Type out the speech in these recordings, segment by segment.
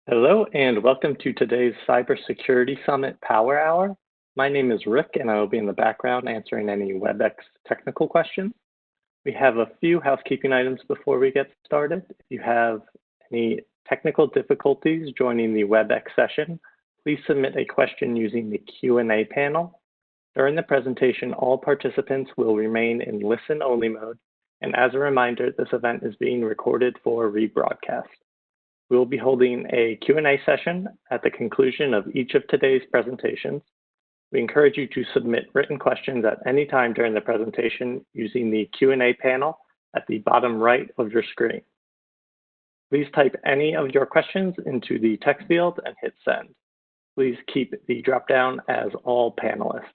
Hello and welcome to today's Cybersecurity Summit Power Hour. My name is Rick and I will be in the background answering any WebEx technical questions. We have a few housekeeping items before we get started. If you have any technical difficulties joining the WebEx session, please submit a question using the Q&A panel. During the presentation, all participants will remain in listen-only mode, and as a reminder, this event is being recorded for rebroadcast. We will be holding a Q&A session at the conclusion of each of today's presentations. We encourage you to submit written questions at any time during the presentation using the Q&A panel at the bottom right of your screen. Please type any of your questions into the text field and hit send. Please keep the dropdown as all panelists.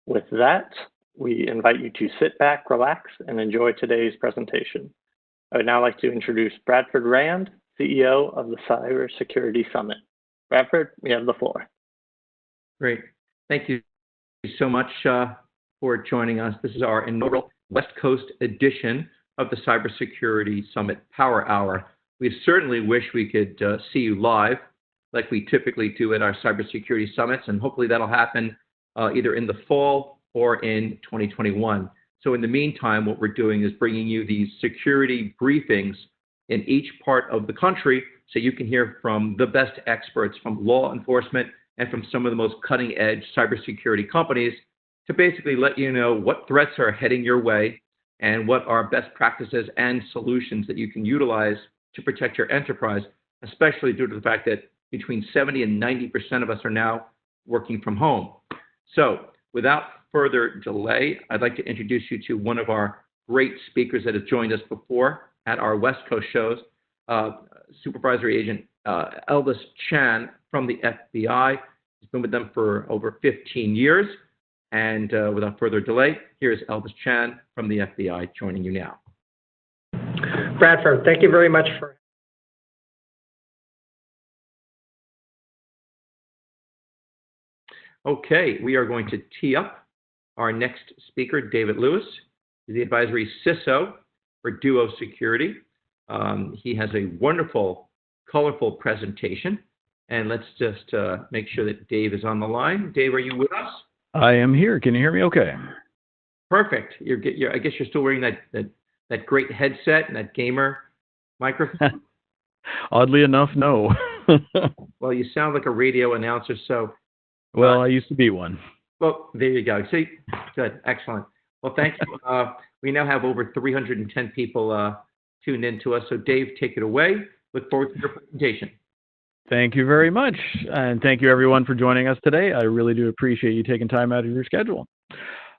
With that, we invite you to sit back, relax, and enjoy today's presentation. I would now like to introduce Bradford Rand, CEO of the Cybersecurity Summit. Bradford, we have the floor. Great. Thank you so much for joining us. This is our inaugural West Coast edition of the Cybersecurity Summit Power Hour. We certainly wish we could see you live like we typically do at our cybersecurity summits, and hopefully that'll happen either in the fall or in 2021. So in the meantime, what we're doing is bringing you these security briefings in each part of the country so you can hear from the best experts from law enforcement and from some of the most cutting-edge cybersecurity companies to basically let you know what threats are heading your way and what are best practices and solutions that you can utilize to protect your enterprise, especially due to the fact that between 70 and 90% of us are now working from home. So without further delay, I'd like to introduce you to one of our great speakers that has joined us before at our West Coast shows, Supervisory Agent Elvis Chan from the FBI. He's been with them for over 15 years. And without further delay, here's Elvis Chan from the FBI joining you now. Bradford, thank you very much for. Okay, we are going to tee up our next speaker, David Lewis. He's the advisory CISO for Duo Security. He has a wonderful, colorful presentation. And let's just make sure that Dave is on the line. Dave, are you with us? I am here. Can you hear me okay? Perfect. I guess you're still wearing that great headset and that gamer microphone? Oddly enough, no. Well, you sound like a radio announcer, so. Well, I used to be one. Well, there you go. See? Good. Excellent. Well, thank you. We now have over 310 people tuned in to us. So, Dave, take it away. Look forward to your presentation. Thank you very much. And thank you, everyone, for joining us today. I really do appreciate you taking time out of your schedule.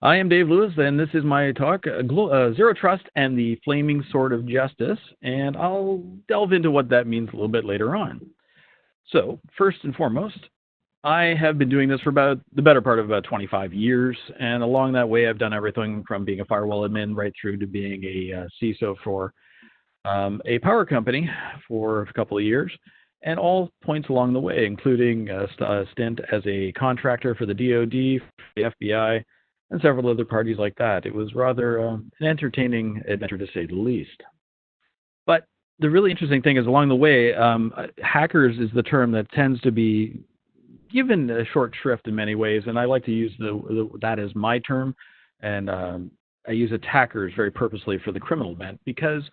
I am Dave Lewis, and this is my talk, Zero Trust and the Flaming Sword of Justice. And I'll delve into what that means a little bit later on. So, first and foremost, I have been doing this for about the better part of about 25 years, and along that way, I've done everything from being a firewall admin right through to being a CISO for a power company for a couple of years, and all points along the way, including a stint as a contractor for the DoD, the FBI, and several other parties like that. It was rather an entertaining adventure, to say the least. But the really interesting thing is along the way, hackers is the term that tends to be given a short shrift in many ways, and I like to use that as my term, and I use attackers very purposely for the criminal bent, because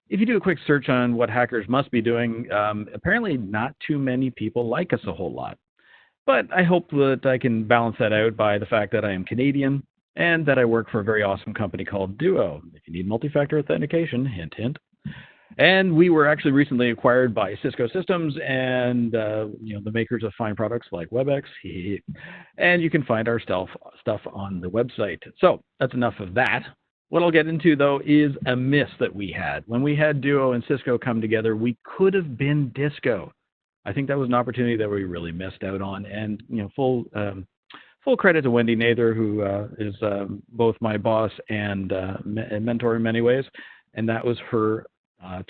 if you do a quick search on what hackers must be doing, apparently not too many people like us a whole lot. But I hope that I can balance that out by the fact that I am Canadian and that I work for a very awesome company called Duo. If you need multi-factor authentication, hint, hint. And we were actually recently acquired by Cisco Systems and the makers of fine products like WebEx. And you can find our stuff on the website. So that's enough of that. What I'll get into, though, is a miss that we had. When we had Duo and Cisco come together, we could have been Disco. I think that was an opportunity that we really missed out on. And full credit to Wendy Nather, who is both my boss and mentor in many ways. And that was her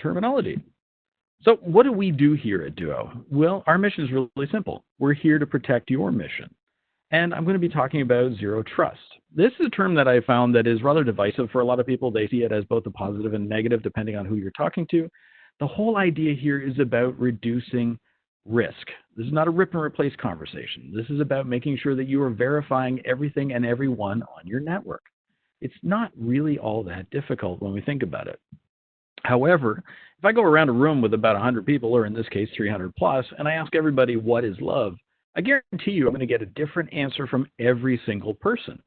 terminology. So what do we do here at Duo? Well, our mission is really simple. We're here to protect your mission. And I'm going to be talking about zero trust. This is a term that I found that is rather divisive for a lot of people. They see it as both a positive and negative depending on who you're talking to. The whole idea here is about reducing risk. This is not a rip and replace conversation. This is about making sure that you are verifying everything and everyone on your network. It's not really all that difficult when we think about it. However, if I go around a room with about 100 people, or in this case 300 plus, and I ask everybody what is love, I guarantee you I'm going to get a different answer from every single person.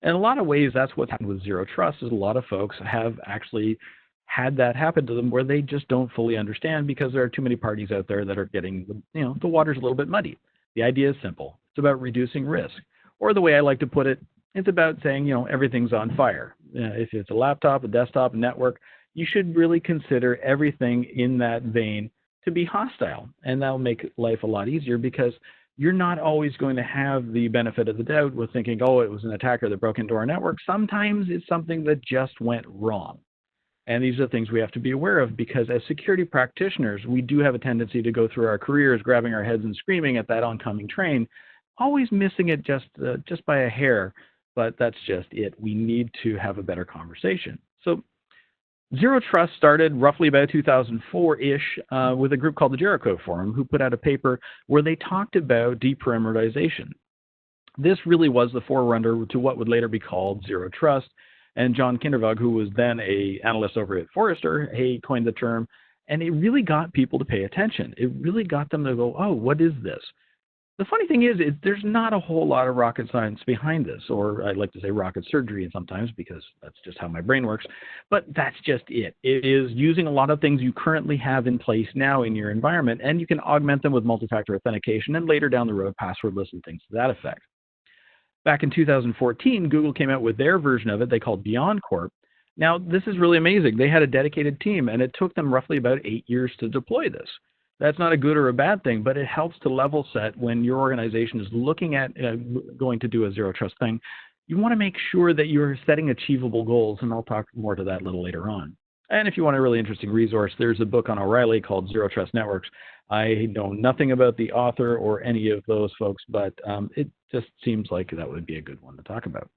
In a lot of ways, that's what's happened with Zero Trust, is a lot of folks have actually had that happen to them where they just don't fully understand because there are too many parties out there that are getting, the water's a little bit muddy. The idea is simple. It's about reducing risk. Or the way I like to put it, it's about saying, everything's on fire. If it's a laptop, a desktop, a network, you should really consider everything in that vein to be hostile. And that'll make life a lot easier because you're not always going to have the benefit of the doubt with thinking, oh, it was an attacker that broke into our network. Sometimes it's something that just went wrong. And these are things we have to be aware of because as security practitioners, we do have a tendency to go through our careers grabbing our heads and screaming at that oncoming train, always missing it just by a hair, but that's just it. We need to have a better conversation. So Zero Trust started roughly about 2004-ish with a group called the Jericho Forum, who put out a paper where they talked about deperimeterization. This really was the forerunner to what would later be called Zero Trust. And John Kindervag, who was then an analyst over at Forrester, he coined the term, and it really got people to pay attention. It really got them to go, oh, what is this? The funny thing is there's not a whole lot of rocket science behind this, or I like to say rocket surgery sometimes because that's just how my brain works, but that's just it. It is using a lot of things you currently have in place now in your environment, and you can augment them with multi-factor authentication and later down the road passwordless and things to that effect. Back in 2014, Google came out with their version of it they called BeyondCorp. Now, this is really amazing. They had a dedicated team, and it took them roughly about 8 years to deploy this. That's not a good or a bad thing, but it helps to level set when your organization is looking at going to do a Zero Trust thing. You want to make sure that you're setting achievable goals, and I'll talk more to that a little later on. And if you want a really interesting resource, there's a book on O'Reilly called Zero Trust Networks. I know nothing about the author or any of those folks, but it just seems like that would be a good one to talk about.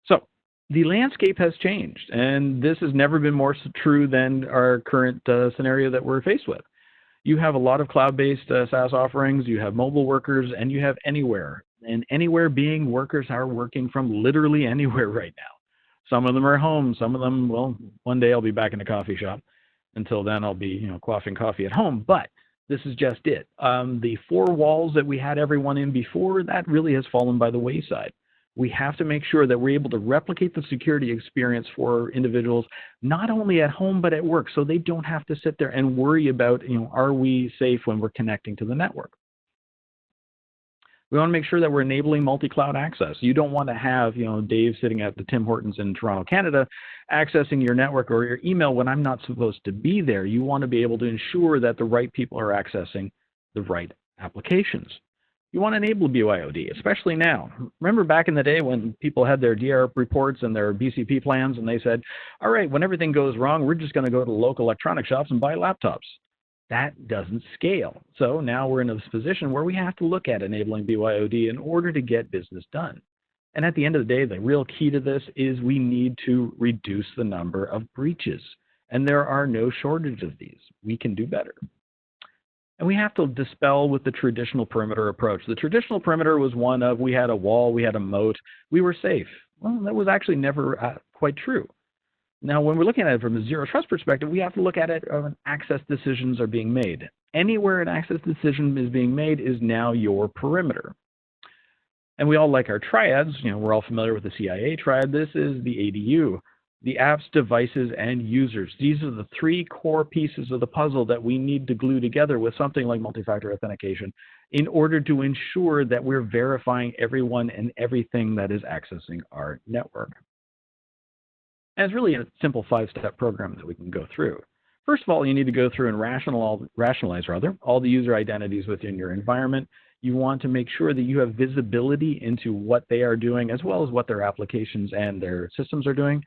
So the landscape has changed, and this has never been more true than our current scenario that we're faced with. You have a lot of cloud-based SaaS offerings, you have mobile workers, and you have anywhere. And anywhere being workers are working from literally anywhere right now. Some of them are home, some of them, well, one day I'll be back in a coffee shop. Until then, I'll be quaffing coffee at home, but this is just it. The four walls that we had everyone in before, that really has fallen by the wayside. We have to make sure that we're able to replicate the security experience for individuals, not only at home, but at work, so they don't have to sit there and worry about, are we safe when we're connecting to the network? We want to make sure that we're enabling multi-cloud access. You don't want to have, Dave sitting at the Tim Hortons in Toronto, Canada, accessing your network or your email when I'm not supposed to be there. You want to be able to ensure that the right people are accessing the right applications. You want to enable BYOD, especially now. Remember back in the day when people had their DR reports and their BCP plans and they said, all right, when everything goes wrong, we're just going to go to local electronic shops and buy laptops. That doesn't scale. So now we're in this position where we have to look at enabling BYOD in order to get business done. And at the end of the day, the real key to this is we need to reduce the number of breaches. And there are no shortage of these. We can do better. And we have to dispel with the traditional perimeter approach. The traditional perimeter was one of we had a wall, we had a moat, we were safe. Well, that was actually never quite true. Now, when we're looking at it from a Zero Trust perspective, we have to look at it when access decisions are being made. Anywhere an access decision is being made is now your perimeter. And we all like our triads. We're all familiar with the CIA triad. This is the ADU. The apps, devices, and users. These are the three core pieces of the puzzle that we need to glue together with something like multi-factor authentication in order to ensure that we're verifying everyone and everything that is accessing our network. And it's really a simple 5-step program that we can go through. First of all, you need to go through and rationalize all the user identities within your environment. You want to make sure that you have visibility into what they are doing as well as what their applications and their systems are doing.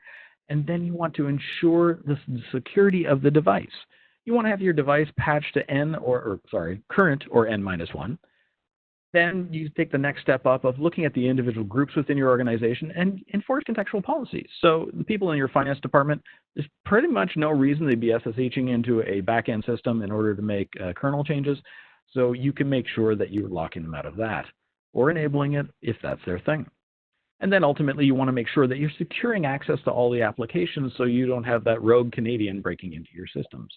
And then you want to ensure the security of the device. You want to have your device patched to current or N-1. Then you take the next step up of looking at the individual groups within your organization and enforce contextual policies. So the people in your finance department, there's pretty much no reason they'd be SSHing into a back-end system in order to make kernel changes. So you can make sure that you're locking them out of that or enabling it if that's their thing. And then ultimately, you want to make sure that you're securing access to all the applications so you don't have that rogue Canadian breaking into your systems.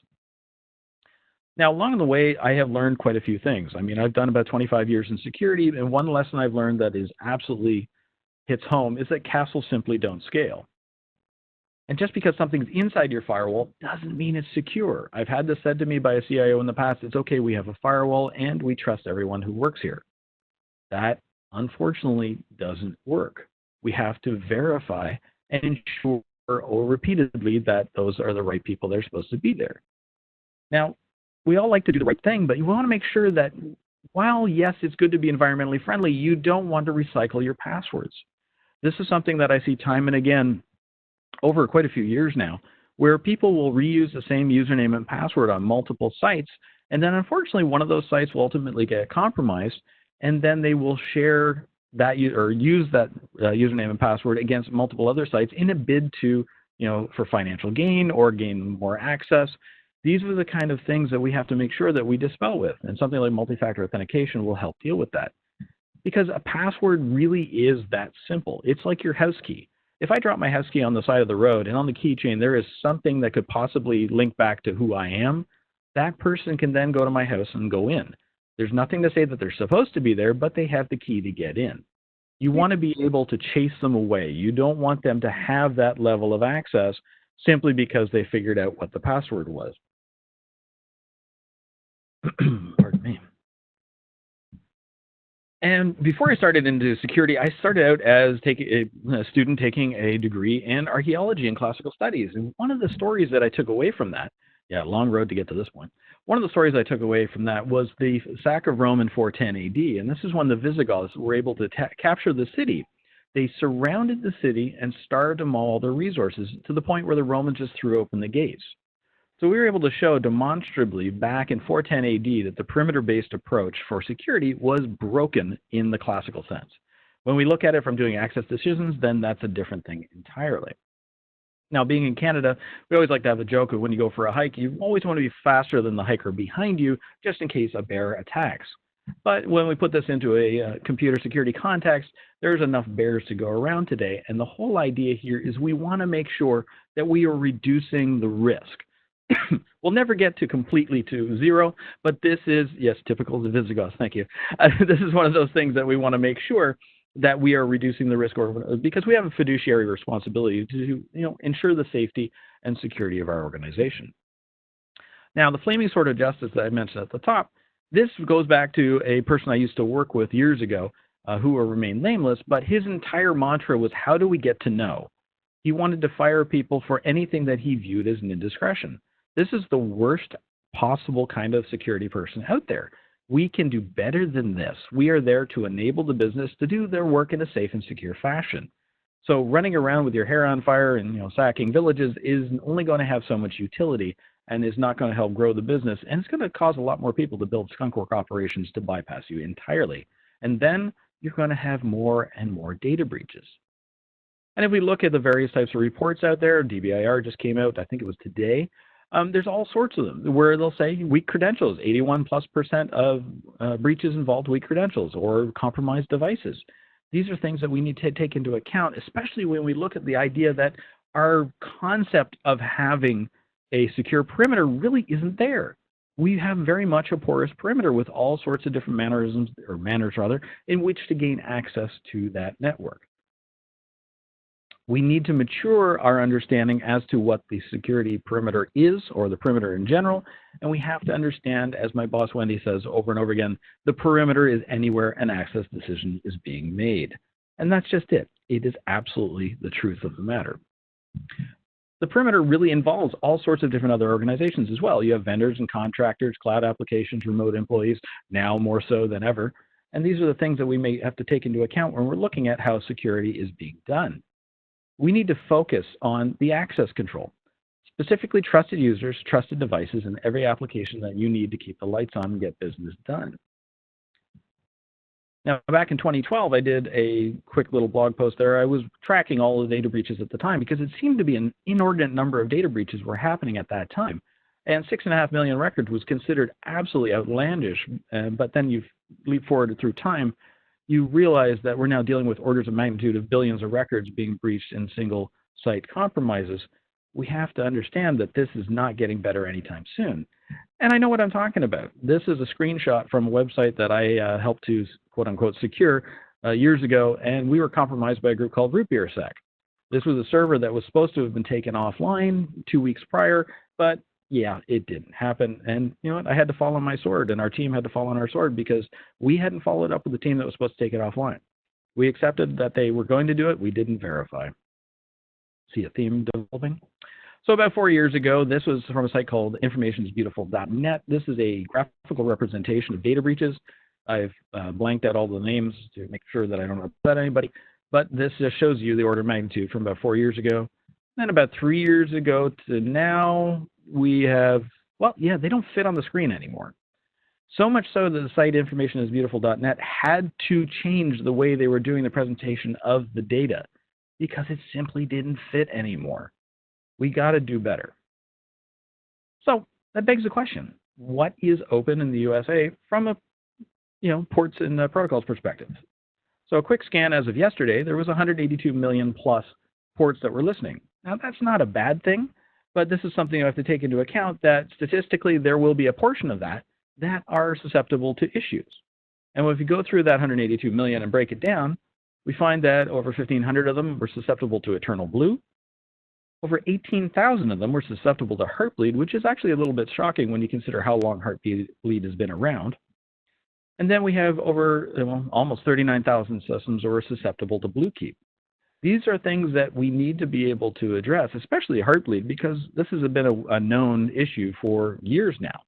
Now, along the way, I have learned quite a few things. I mean, I've done about 25 years in security, and one lesson I've learned that is absolutely hits home is that castles simply don't scale. And just because something's inside your firewall doesn't mean it's secure. I've had this said to me by a CIO in the past, it's okay, we have a firewall and we trust everyone who works here. That, unfortunately, doesn't work. We have to verify and ensure repeatedly that those are the right people that are supposed to be there. Now, we all like to do the right thing, but you want to make sure that while, yes, it's good to be environmentally friendly, you don't want to recycle your passwords. This is something that I see time and again over quite a few years now, where people will reuse the same username and password on multiple sites, and then unfortunately one of those sites will ultimately get compromised, and then they will share that or use that username and password against multiple other sites in a bid to, for financial gain or gain more access. These are the kind of things that we have to make sure that we dispel with, and something like multi-factor authentication will help deal with that. Because a password really is that simple. It's like your house key. If I drop my house key on the side of the road and on the keychain there is something that could possibly link back to who I am, that person can then go to my house and go in. There's nothing to say that they're supposed to be there, but they have the key to get in. You want to be able to chase them away. You don't want them to have that level of access simply because they figured out what the password was. Pardon me. And before I started into security, I started out as a student taking a degree in archaeology and classical studies. And one of the stories that I took away from that, long road to get to this point. One of the stories I took away from that was the sack of Rome in 410 AD. And this is when the Visigoths were able to capture the city. They surrounded the city and starved them all their resources to the point where the Romans just threw open the gates. So we were able to show demonstrably back in 410 AD that the perimeter-based approach for security was broken in the classical sense. When we look at it from doing access decisions, then that's a different thing entirely. Now, being in Canada, we always like to have a joke of when you go for a hike, you always want to be faster than the hiker behind you, just in case a bear attacks. But when we put this into a computer security context, there's enough bears to go around today. And the whole idea here is we want to make sure that we are reducing the risk. We'll never get to completely to zero, but this is, yes, typical of the Visigoths, thank you. This is one of those things that we want to make sure that we are reducing the risk because we have a fiduciary responsibility to ensure the safety and security of our organization. Now, the flaming sword of justice that I mentioned at the top, this goes back to a person I used to work with years ago who will remain nameless, but his entire mantra was, how do we get to know? He wanted to fire people for anything that he viewed as an indiscretion. This is the worst possible kind of security person out there. We can do better than this. We are there to enable the business to do their work in a safe and secure fashion. So running around with your hair on fire and sacking villages is only going to have so much utility and is not going to help grow the business. And it's going to cause a lot more people to build skunkwork operations to bypass you entirely. And then you're going to have more and more data breaches. And if we look at the various types of reports out there, DBIR just came out, I think it was today. There's all sorts of them where they'll say weak credentials, 81+% of breaches involved weak credentials or compromised devices. These are things that we need to take into account, especially when we look at the idea that our concept of having a secure perimeter really isn't there. We have very much a porous perimeter with all sorts of different manners in which to gain access to that network. We need to mature our understanding as to what the security perimeter is, or the perimeter in general, and we have to understand, as my boss Wendy says over and over again, the perimeter is anywhere an access decision is being made. And that's just it. It is absolutely the truth of the matter. The perimeter really involves all sorts of different other organizations as well. You have vendors and contractors, cloud applications, remote employees, now more so than ever. And these are the things that we may have to take into account when we're looking at how security is being done. We need to focus on the access control, specifically trusted users, trusted devices, and every application that you need to keep the lights on and get business done. Now, back in 2012, I did a quick little blog post there. I was tracking all the data breaches at the time because it seemed to be an inordinate number of data breaches were happening at that time. And 6.5 million records was considered absolutely outlandish. But then you leap forward through time, you realize that we're now dealing with orders of magnitude of billions of records being breached in single site compromises. We have to understand that this is not getting better anytime soon. And I know what I'm talking about. This is a screenshot from a website that I helped to quote unquote secure years ago, and we were compromised by a group called Root Beer Sec. This was a server that was supposed to have been taken offline 2 weeks prior, but yeah, it didn't happen. And you know what? I had to fall on my sword, and our team had to fall on our sword because we hadn't followed up with the team that was supposed to take it offline. We accepted that they were going to do it. We didn't verify. See a theme developing? So about 4 years ago, this was from a site called informationsbeautiful.net. This is a graphical representation of data breaches. I've blanked out all the names to make sure that I don't upset anybody. But this just shows you the order of magnitude from about 4 years ago. Then about 3 years ago to now, we have, well, yeah, they don't fit on the screen anymore. So much so that the site informationsbeautiful.net had to change the way they were doing the presentation of the data because it simply didn't fit anymore. We got to do better. So that begs the question, what is open in the USA from a ports and protocols perspective? So a quick scan as of yesterday, there was 182 million plus ports that were listening. Now that's not a bad thing, but this is something you have to take into account that statistically there will be a portion of that are susceptible to issues. And if you go through that 182 million and break it down, we find that over 1,500 of them were susceptible to Eternal Blue. Over 18,000 of them were susceptible to Heartbleed, which is actually a little bit shocking when you consider how long Heartbleed has been around. And then we have over almost 39,000 systems that were susceptible to Bluekeep. These are things that we need to be able to address, especially Heartbleed, because this has been a known issue for years now.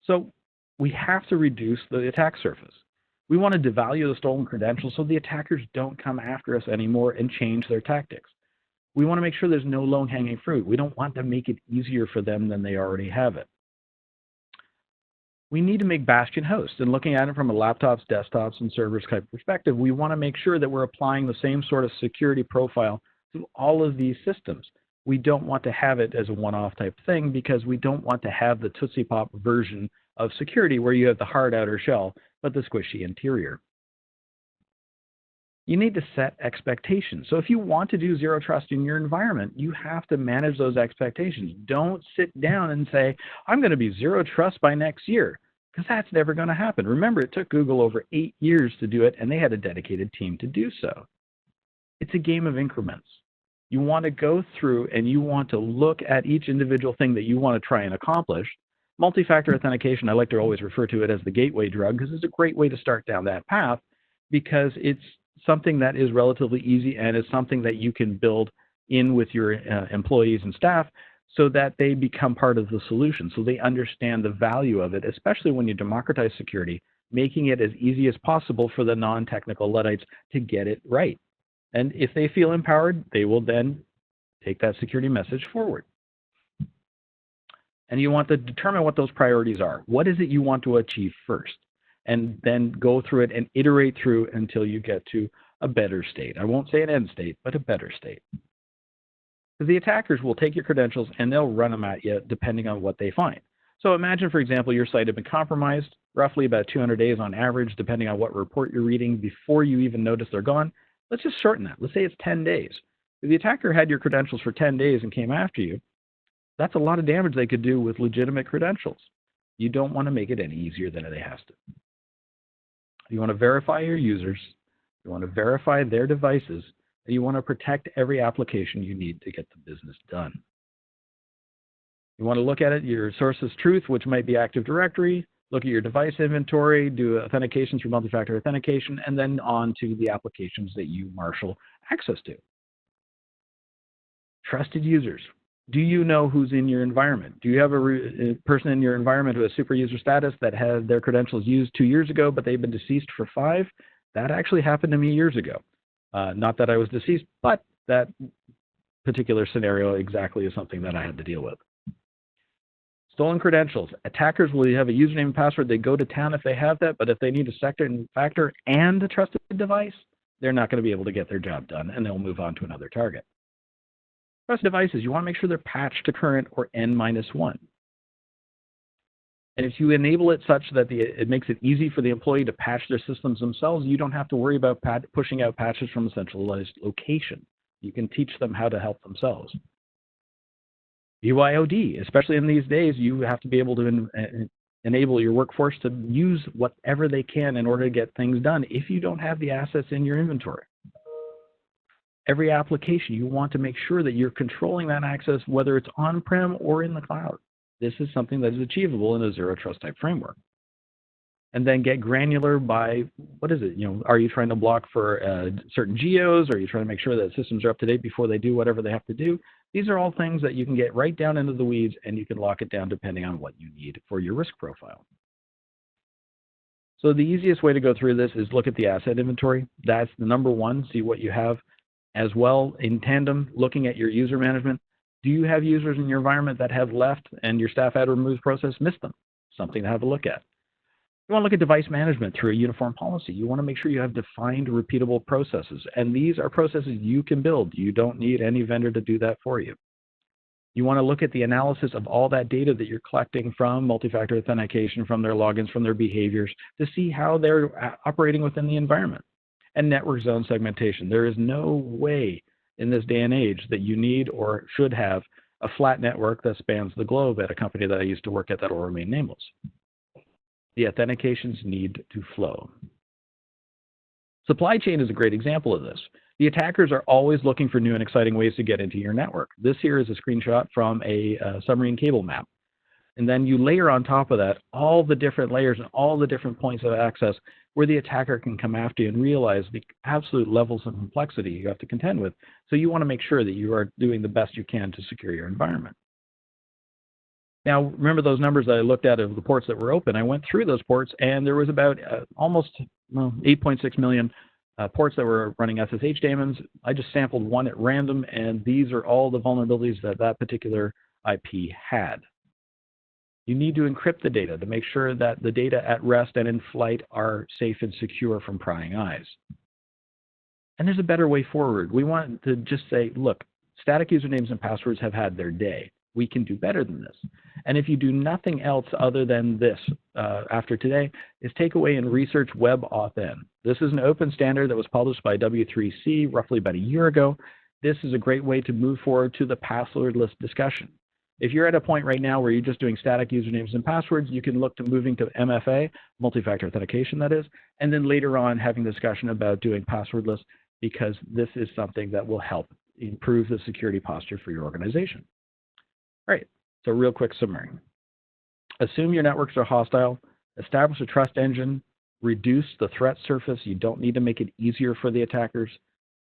So we have to reduce the attack surface. We want to devalue the stolen credentials so the attackers don't come after us anymore and change their tactics. We want to make sure there's no low-hanging fruit. We don't want to make it easier for them than they already have it. We need to make Bastion host, and looking at it from a laptops, desktops, and servers type perspective, we want to make sure that we're applying the same sort of security profile to all of these systems. We don't want to have it as a one-off type thing because we don't want to have the Tootsie Pop version of security where you have the hard outer shell, but the squishy interior. You need to set expectations. So if you want to do zero trust in your environment, you have to manage those expectations. Don't sit down and say, I'm going to be zero trust by next year, because that's never going to happen. Remember, it took Google over 8 years to do it, and they had a dedicated team to do so. It's a game of increments. You want to go through and you want to look at each individual thing that you want to try and accomplish. Multi-factor authentication, I like to always refer to it as the gateway drug, because it's a great way to start down that path, because it's something that is relatively easy and is something that you can build in with your employees and staff so that they become part of the solution, so they understand the value of it, especially when you democratize security, making it as easy as possible for the non-technical Luddites to get it right. And if they feel empowered, they will then take that security message forward. And you want to determine what those priorities are. What is it you want to achieve first? And then go through it and iterate through until you get to a better state. I won't say an end state, but a better state. Because the attackers will take your credentials and they'll run them at you depending on what they find. So imagine, for example, your site had been compromised roughly about 200 days on average, depending on what report you're reading before you even notice they're gone. Let's just shorten that. Let's say it's 10 days. If the attacker had your credentials for 10 days and came after you, that's a lot of damage they could do with legitimate credentials. You don't want to make it any easier than it has to. You want to verify your users, you want to verify their devices, and you want to protect every application you need to get the business done. You want to look at it, your sources truth, which might be Active Directory, look at your device inventory, do authentications for multi-factor authentication, and then on to the applications that you marshal access to. Trusted users. Do you know who's in your environment? Do you have a person in your environment who has super user status that had their credentials used 2 years ago, but they've been deceased for 5? That actually happened to me years ago. Not that I was deceased, but that particular scenario exactly is something that I had to deal with. Stolen credentials. Attackers will have a username and password. They go to town if they have that, but if they need a second factor and a trusted device, they're not going to be able to get their job done, and they'll move on to another target. Trusted devices, you want to make sure they're patched to current or N-1. And if you enable it such that it makes it easy for the employee to patch their systems themselves, you don't have to worry about pushing out patches from a centralized location. You can teach them how to help themselves. BYOD, especially in these days, you have to be able to enable your workforce to use whatever they can in order to get things done if you don't have the assets in your inventory. Every application, you want to make sure that you're controlling that access, whether it's on-prem or in the cloud. This is something that is achievable in a zero trust type framework. And then get granular by, what is it? Are you trying to block for certain geos? Are you trying to make sure that systems are up to date before they do whatever they have to do? These are all things that you can get right down into the weeds, and you can lock it down depending on what you need for your risk profile. So the easiest way to go through this is look at the asset inventory. That's the number one, see what you have. As well, in tandem, looking at your user management. Do you have users in your environment that have left and your staff add remove process missed them? Something to have a look at. You want to look at device management through a uniform policy. You want to make sure you have defined repeatable processes. And these are processes you can build. You don't need any vendor to do that for you. You want to look at the analysis of all that data that you're collecting from multi-factor authentication, from their logins, from their behaviors, to see how they're operating within the environment. And network zone segmentation. There is no way in this day and age that you need or should have a flat network that spans the globe at a company that I used to work at that will remain nameless. The authentications need to flow. Supply chain is a great example of this. The attackers are always looking for new and exciting ways to get into your network. This here is a screenshot from a submarine cable map. And then you layer on top of that all the different layers and all the different points of access where the attacker can come after you and realize the absolute levels of complexity you have to contend with. So you want to make sure that you are doing the best you can to secure your environment. Now, remember those numbers that I looked at of the ports that were open. I went through those ports, and there was about almost 8.6 million ports that were running SSH daemons. I just sampled one at random, and these are all the vulnerabilities that that particular IP had. You need to encrypt the data to make sure that the data at rest and in flight are safe and secure from prying eyes. And there's a better way forward. We want to just say, look, static usernames and passwords have had their day. We can do better than this. And if you do nothing else other than this after today, is take away and research WebAuthn. This is an open standard that was published by W3C roughly about a year ago. This is a great way to move forward to the passwordless discussion. If you're at a point right now where you're just doing static usernames and passwords, you can look to moving to MFA, multi-factor authentication that is, and then later on having a discussion about doing passwordless, because this is something that will help improve the security posture for your organization. All right, so real quick summary. Assume your networks are hostile, establish a trust engine, reduce the threat surface. You don't need to make it easier for the attackers.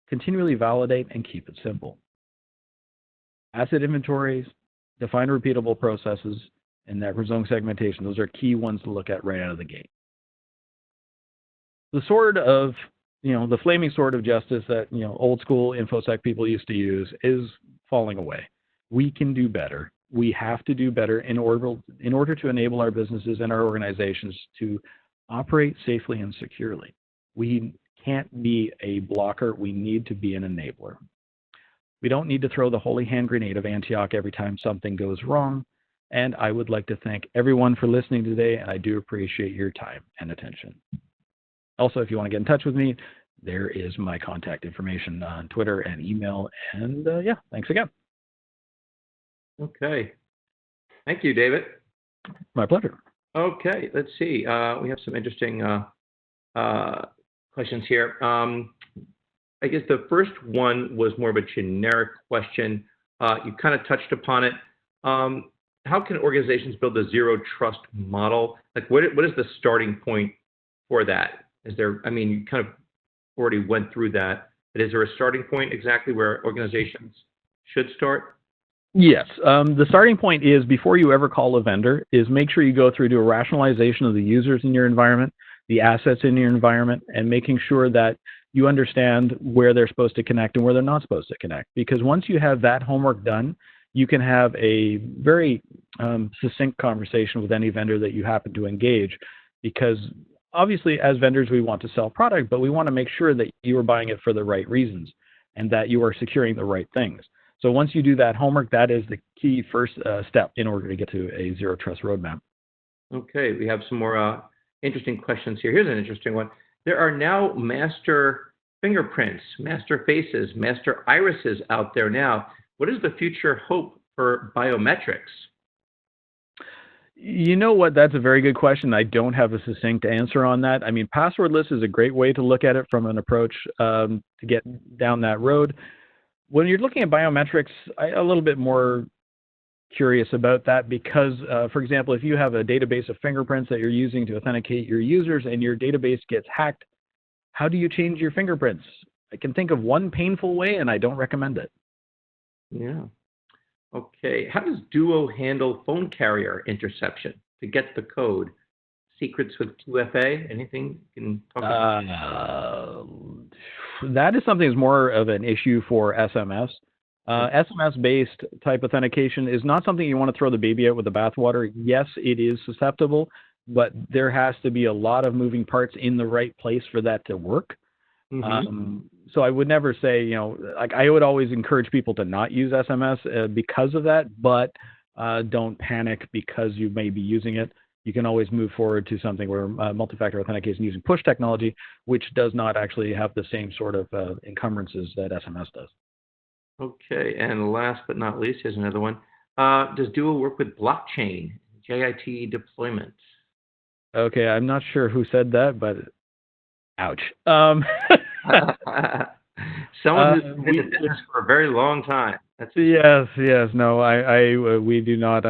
Continually validate and keep it simple. Asset inventories, define repeatable processes, and network zone segmentation. Those are key ones to look at right out of the gate. The sword of, the flaming sword of justice that, old school InfoSec people used to use is falling away. We can do better. We have to do better in order to enable our businesses and our organizations to operate safely and securely. We can't be a blocker. We need to be an enabler. We don't need to throw the holy hand grenade of Antioch every time something goes wrong. And I would like to thank everyone for listening today, and I do appreciate your time and attention. Also, if you want to get in touch with me, there is my contact information on Twitter and email. And yeah, thanks again. Okay. Thank you, David. My pleasure. Okay, let's see. We have some interesting questions here. I guess the first one was more of a generic question. You kind of touched upon it. How can organizations build a zero trust model? Like, what is the starting point for that? Is there, you kind of already went through that, but is there a starting point exactly where organizations should start? Yes. The starting point is, before you ever call a vendor, is make sure you go through to a rationalization of the users in your environment, the assets in your environment, and making sure that you understand where they're supposed to connect and where they're not supposed to connect. Because once you have that homework done, you can have a very succinct conversation with any vendor that you happen to engage. Because obviously, as vendors, we want to sell product, but we want to make sure that you are buying it for the right reasons and that you are securing the right things. So once you do that homework, that is the key first step in order to get to a zero trust roadmap. Okay, we have some more interesting questions here. Here's an interesting one. There are now master fingerprints, master faces, master irises out there now. What is the future hope for biometrics? You know what? That's a very good question. I don't have a succinct answer on that. I mean, passwordless is a great way to look at it from an approach to get down that road. When you're looking at biometrics, I'm a little bit more curious about that because, for example, if you have a database of fingerprints that you're using to authenticate your users and your database gets hacked, how do you change your fingerprints? I can think of one painful way, and I don't recommend it. Yeah. Okay. How does Duo handle phone carrier interception to get the code? Secrets with 2FA? Anything you can talk about? That is something that's more of an issue for SMS. SMS-based type authentication is not something you want to throw the baby out with the bathwater. Yes, it is susceptible, but there has to be a lot of moving parts in the right place for that to work. So I would never say, like I would always encourage people to not use SMS because of that, but don't panic because you may be using it. You can always move forward to something where multi-factor authentication using push technology, which does not actually have the same sort of encumbrances that SMS does. Okay, and last but not least, here's another one. Does Duo work with blockchain, JIT deployment? Okay, I'm not sure who said that, but ouch. Someone who's been in the business for a very long time. Yes. No, we do not.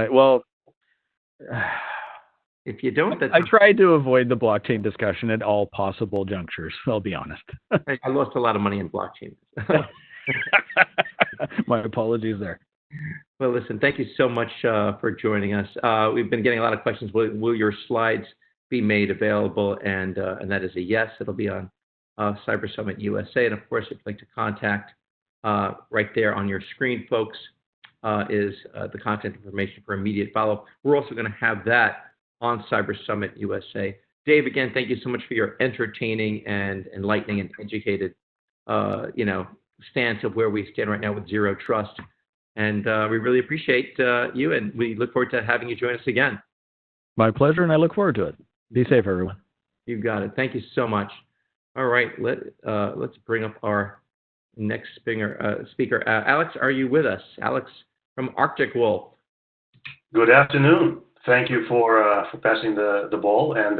If you don't, I tried to avoid the blockchain discussion at all possible junctures. I'll be honest. I lost a lot of money in blockchain. My apologies there. Well, listen, thank you so much for joining us. We've been getting a lot of questions. Will your slides be made available? And that is a yes. It'll be on Cyber Summit USA. And of course, if you'd like to contact, right there on your screen, folks, is the contact information for immediate follow-up. We're also going to have that on Cyber Summit USA. Dave, again, thank you so much for your entertaining and enlightening and educated, stance of where we stand right now with Zero Trust. And we really appreciate you, and we look forward to having you join us again. My pleasure, and I look forward to it. Be safe, everyone. You got it. Thank you so much. All right, let's bring up our next speaker. Alex, are you with us? Alex from Arctic Wolf. Good afternoon. Thank you for passing the ball. And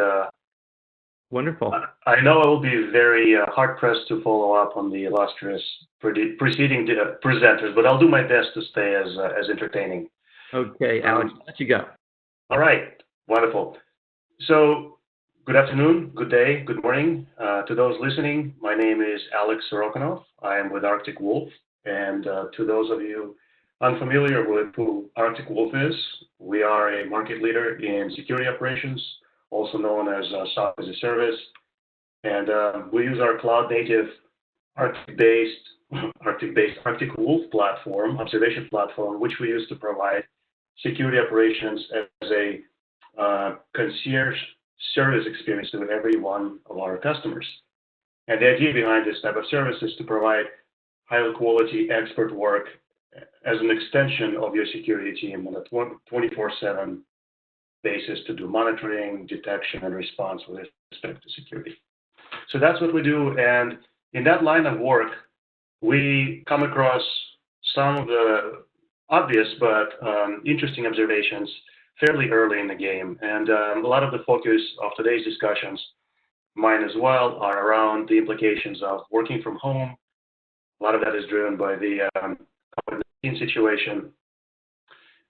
wonderful. I know I will be very hard-pressed to follow up on the illustrious preceding presenters, but I'll do my best to stay as entertaining. Okay, Alex, I'll let you go. All right. Wonderful. So, good afternoon, good day, good morning. To those listening, my name is Alex Sorokinov. I am with Arctic Wolf. And to those of you unfamiliar with who Arctic Wolf is, we are a market leader in security operations, also known as software as a service. And we use our cloud-native Arctic-based Arctic Wolf platform, observation platform, which we use to provide security operations as a concierge service experience to every one of our customers. And the idea behind this type of service is to provide high quality expert work as an extension of your security team on a 24/7 basis to do monitoring, detection, and response with respect to security. So that's what we do. And in that line of work, we come across some of the obvious but interesting observations fairly early in the game. And a lot of the focus of today's discussions, mine as well, are around the implications of working from home. A lot of that is driven by the COVID-19 situation.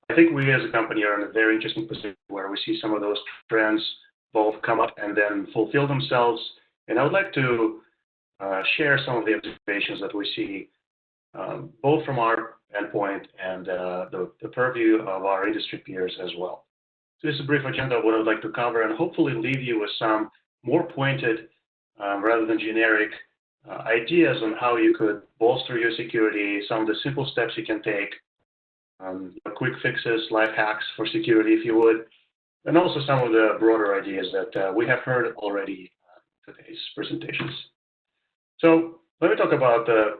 I think we as a company are in a very interesting position where we see some of those trends both come up and then fulfill themselves. And I would like to share some of the observations that we see both from our endpoint and the purview of our industry peers as well. So this is a brief agenda of what I would like to cover and hopefully leave you with some more pointed rather than generic ideas on how you could bolster your security, some of the simple steps you can take, quick fixes, life hacks for security if you would, and also some of the broader ideas that we have heard already in today's presentations. So let me talk about the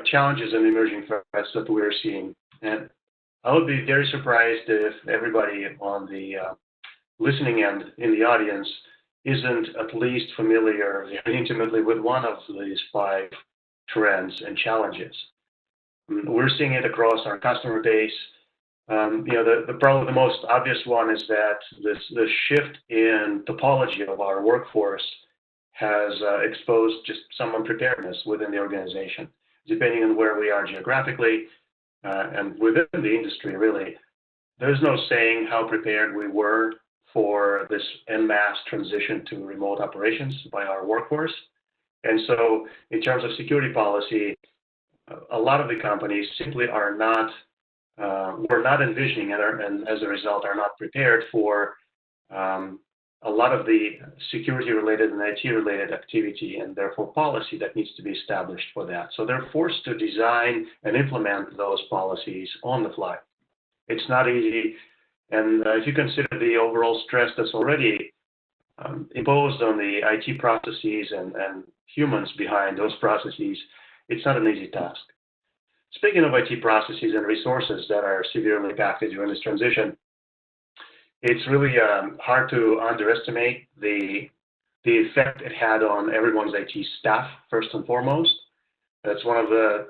challenges and emerging threats that we're seeing. And I would be very surprised if everybody on the listening and in the audience isn't at least familiar very intimately with one of these 5 trends and challenges. We're seeing it across our customer base. Probably the most obvious one is that the shift in topology of our workforce has exposed just some unpreparedness within the organization. Depending on where we are geographically and within the industry, really, there's no saying how prepared we were for this en masse transition to remote operations by our workforce. And so in terms of security policy, a lot of the companies simply are not, we're not envisioning and as a result are not prepared for a lot of the security-related and IT-related activity and therefore policy that needs to be established for that. So they're forced to design and implement those policies on the fly. It's not easy. And if you consider the overall stress that's already imposed on the IT processes and humans behind those processes, it's not an easy task. Speaking of IT processes and resources that are severely impacted during this transition, it's really hard to underestimate the effect it had on everyone's IT staff, first and foremost. That's one of the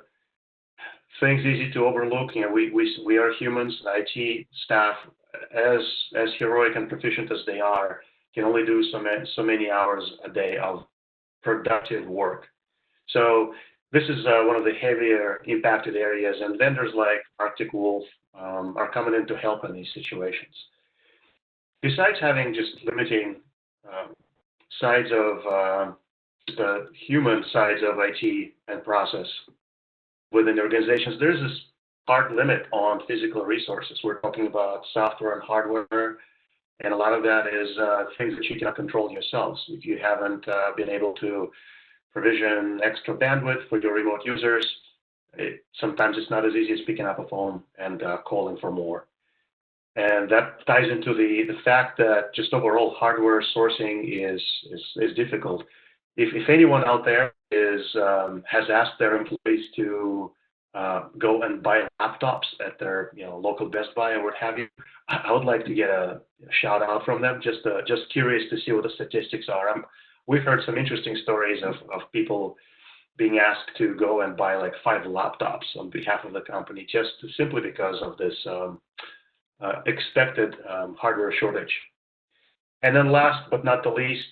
things easy to overlook. We are humans. IT staff, as heroic and proficient as they are, can only do so many hours a day of productive work. So this is one of the heavier impacted areas, and vendors like Arctic Wolf are coming in to help in these situations. Besides having just limiting sides of the human sides of IT and process within the organizations, there's this hard limit on physical resources. We're talking about software and hardware, and a lot of that is things that you cannot control yourselves. If you haven't been able to provision extra bandwidth for your remote users, sometimes it's not as easy as picking up a phone and calling for more. And that ties into the fact that just overall hardware sourcing is difficult. If anyone out there has asked their employees to go and buy laptops at their local Best Buy or what have you, I would like to get a shout out from them. Just curious to see what the statistics are. We've heard some interesting stories of people being asked to go and buy like 5 laptops on behalf of the company just simply because of this expected hardware shortage. And then last but not the least,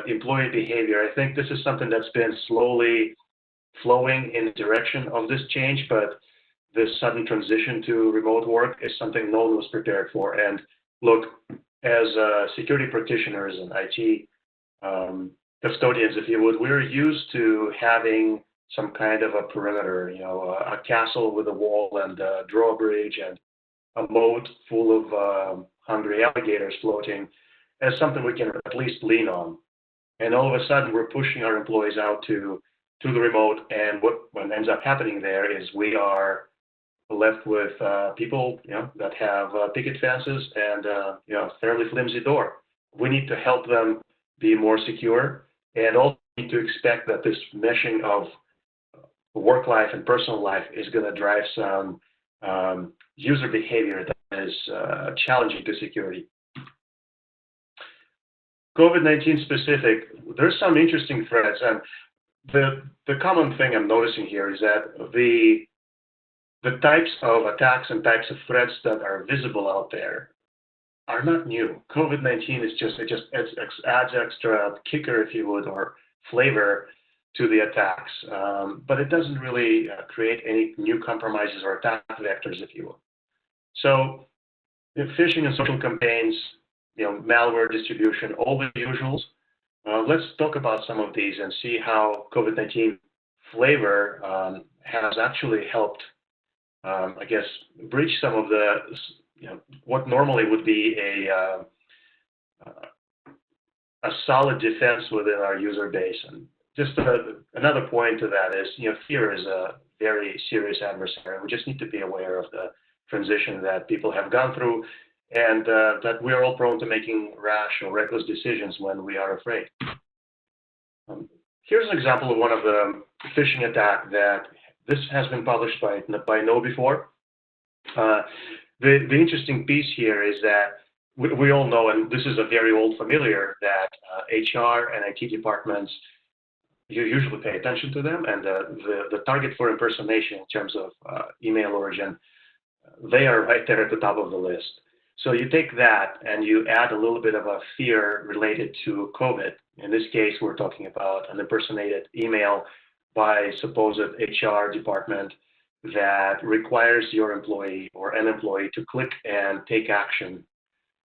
employee behavior. I think this is something that's been slowly flowing in the direction of this change, but this sudden transition to remote work is something no one was prepared for. And look, as security practitioners and IT custodians, if you would, we're used to having some kind of a perimeter, a castle with a wall and a drawbridge and a moat full of hungry alligators floating as something we can at least lean on. And all of a sudden, we're pushing our employees out to the remote, and what ends up happening there is we are left with people that have picket fences and a fairly flimsy door. We need to help them be more secure, and also need to expect that this meshing of work life and personal life is going to drive some user behavior that is challenging to security. COVID-19 specific, there's some interesting threats, and the common thing I'm noticing here is that the types of attacks and types of threats that are visible out there are not new. COVID-19 is it just adds extra kicker, if you would, or flavor to the attacks, but it doesn't really create any new compromises or attack vectors, if you will. So, phishing and social campaigns, malware distribution, all the usuals. Let's talk about some of these and see how COVID-19 flavor has actually helped, bridge some of the, what normally would be a solid defense within our user base. And just another point to that is, fear is a very serious adversary. We just need to be aware of the transition that people have gone through, and that we're all prone to making rash or reckless decisions when we are afraid. Here's an example of one of the phishing attack that this has been published by KnowBe4. The interesting piece here is that we all know, and this is a very old familiar, that HR and IT departments, you usually pay attention to them, and the target for impersonation in terms of email origin, they are right there at the top of the list. So you take that and you add a little bit of a fear related to COVID. In this case, we're talking about an impersonated email by supposed HR department that requires your employee or an employee to click and take action.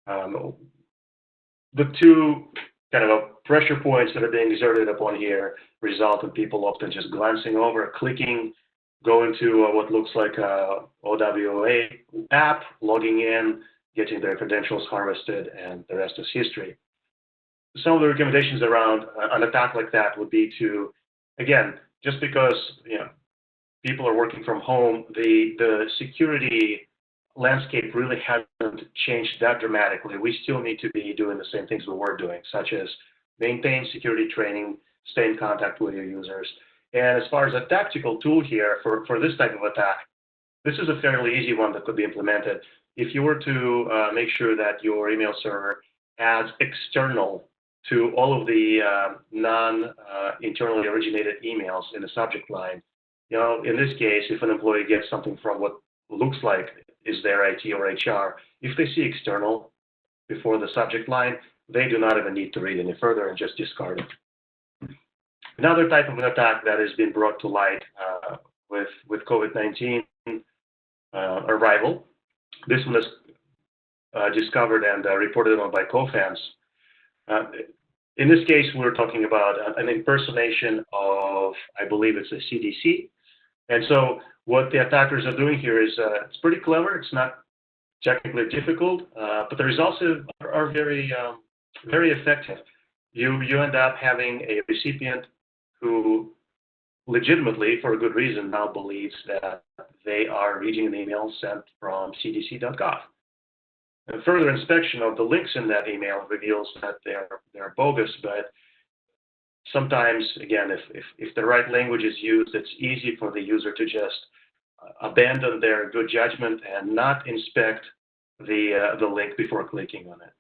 The two kind of pressure points that are being exerted upon here result in people often just glancing over, clicking, going to what looks like a OWA app, logging in, getting their credentials harvested, and the rest is history. Some of the recommendations around an attack like that would be to, again, just because people are working from home, the security landscape really hasn't changed that dramatically. We still need to be doing the same things we were doing, such as maintain security training, stay in contact with your users. And as far as a tactical tool here for this type of attack, this is a fairly easy one that could be implemented. If you were to make sure that your email server adds external to all of the non-internally originated emails in the subject line, in this case, if an employee gets something from what looks like is their IT or HR, if they see external before the subject line, they do not even need to read any further and just discard it. Another type of an attack that has been brought to light with COVID-19 arrival, this one is discovered and reported on by CoFans. In this case, we're talking about an impersonation of, I believe it's a CDC. And so what the attackers are doing here is it's pretty clever. It's not technically difficult, but the results are very, very effective. You end up having a recipient who legitimately, for a good reason, now believes that they are reading an email sent from cdc.gov. And further inspection of the links in that email reveals that they're bogus, but sometimes, again, if the right language is used, it's easy for the user to just abandon their good judgment and not inspect the link before clicking on it.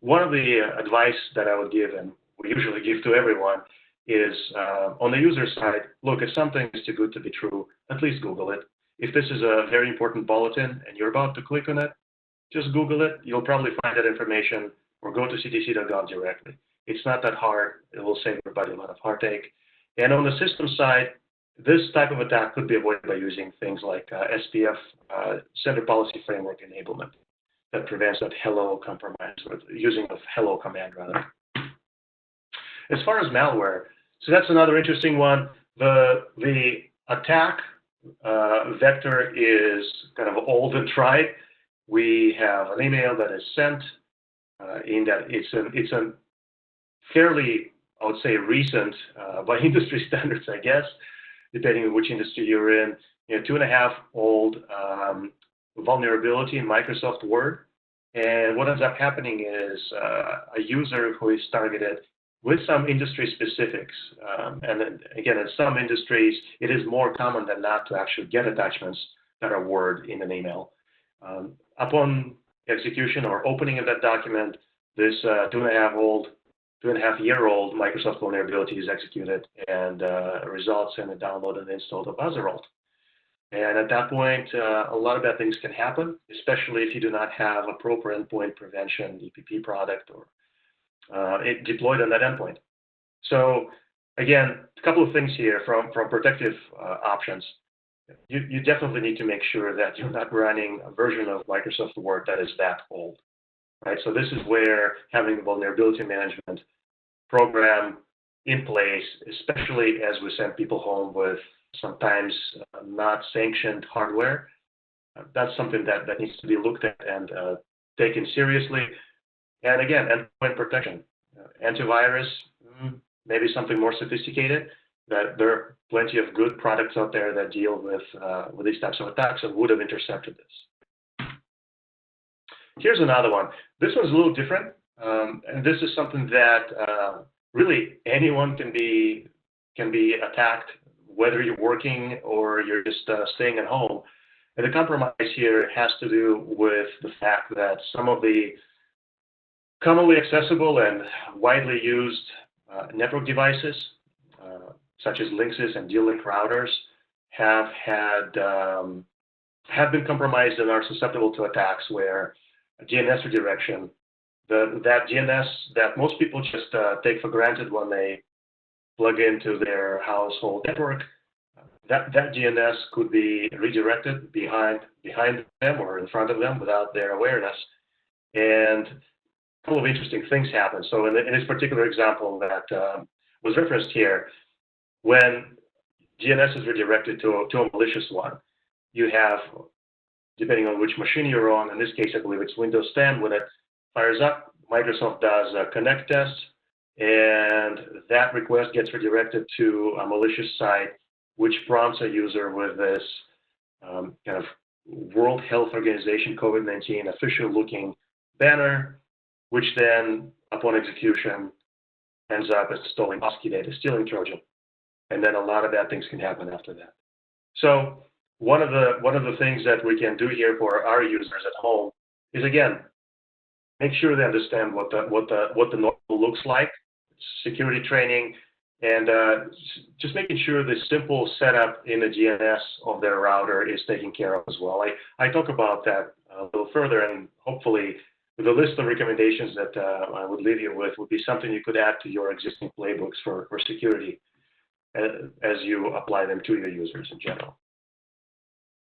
One of the advice that I would give, and we usually give to everyone, is on the user side, look, if something is too good to be true, at least Google it. If this is a very important bulletin and you're about to click on it, just Google it. You'll probably find that information, or go to cdc.gov directly. It's not that hard. It will save everybody a lot of heartache. And on the system side, this type of attack could be avoided by using things like SPF, Sender Policy Framework enablement, that prevents that hello compromise, or using the hello command rather. As far as malware, so that's another interesting one. The attack vector is kind of old and tried. We have an email that is sent in that it's a fairly, I would say, recent, by industry standards, I guess, depending on which industry you're in, 2.5-old vulnerability in Microsoft Word. And what ends up happening is a user who is targeted with some industry specifics. And then, again, in some industries, it is more common than not to actually get attachments that are Word in an email. Upon execution or opening of that document, this 2.5-year-old Microsoft vulnerability is executed and results in a download and install of Buzzeralt. And at that point, a lot of bad things can happen, especially if you do not have a proper endpoint prevention EPP product or it deployed on that endpoint. So again, a couple of things here from protective options. You definitely need to make sure that you're not running a version of Microsoft Word that is that old, right? So this is where having the vulnerability management program in place, especially as we send people home with sometimes not sanctioned hardware, that's something that needs to be looked at and taken seriously. And again, endpoint protection, antivirus, maybe something more sophisticated. That there are plenty of good products out there that deal with these types of attacks and would have intercepted this. Here's another one. This one's a little different, and this is something that really anyone can be attacked, whether you're working or you're just staying at home. And the compromise here has to do with the fact that some of the commonly accessible and widely used network devices, such as Linksys and D-Link routers, have been compromised and are susceptible to attacks where DNS redirection, that DNS that most people just take for granted when they plug into their household network, that DNS could be redirected behind them or in front of them without their awareness. And a couple of interesting things happen. So in this particular example that was referenced here, when DNS is redirected to a malicious one, you have, depending on which machine you're on, in this case, I believe it's Windows 10, when it fires up, Microsoft does a connect test, and that request gets redirected to a malicious site, which prompts a user with this kind of World Health Organization COVID-19 official-looking banner, which then, upon execution, ends up installing ASCII data stealing Trojan. And then a lot of bad things can happen after that. So one of the things that we can do here for our users at home is, again, make sure they understand what the normal looks like, security training, and just making sure the simple setup in the DNS of their router is taken care of as well. I talk about that a little further, and hopefully the list of recommendations that I would leave you with would be something you could add to your existing playbooks for security as you apply them to your users in general.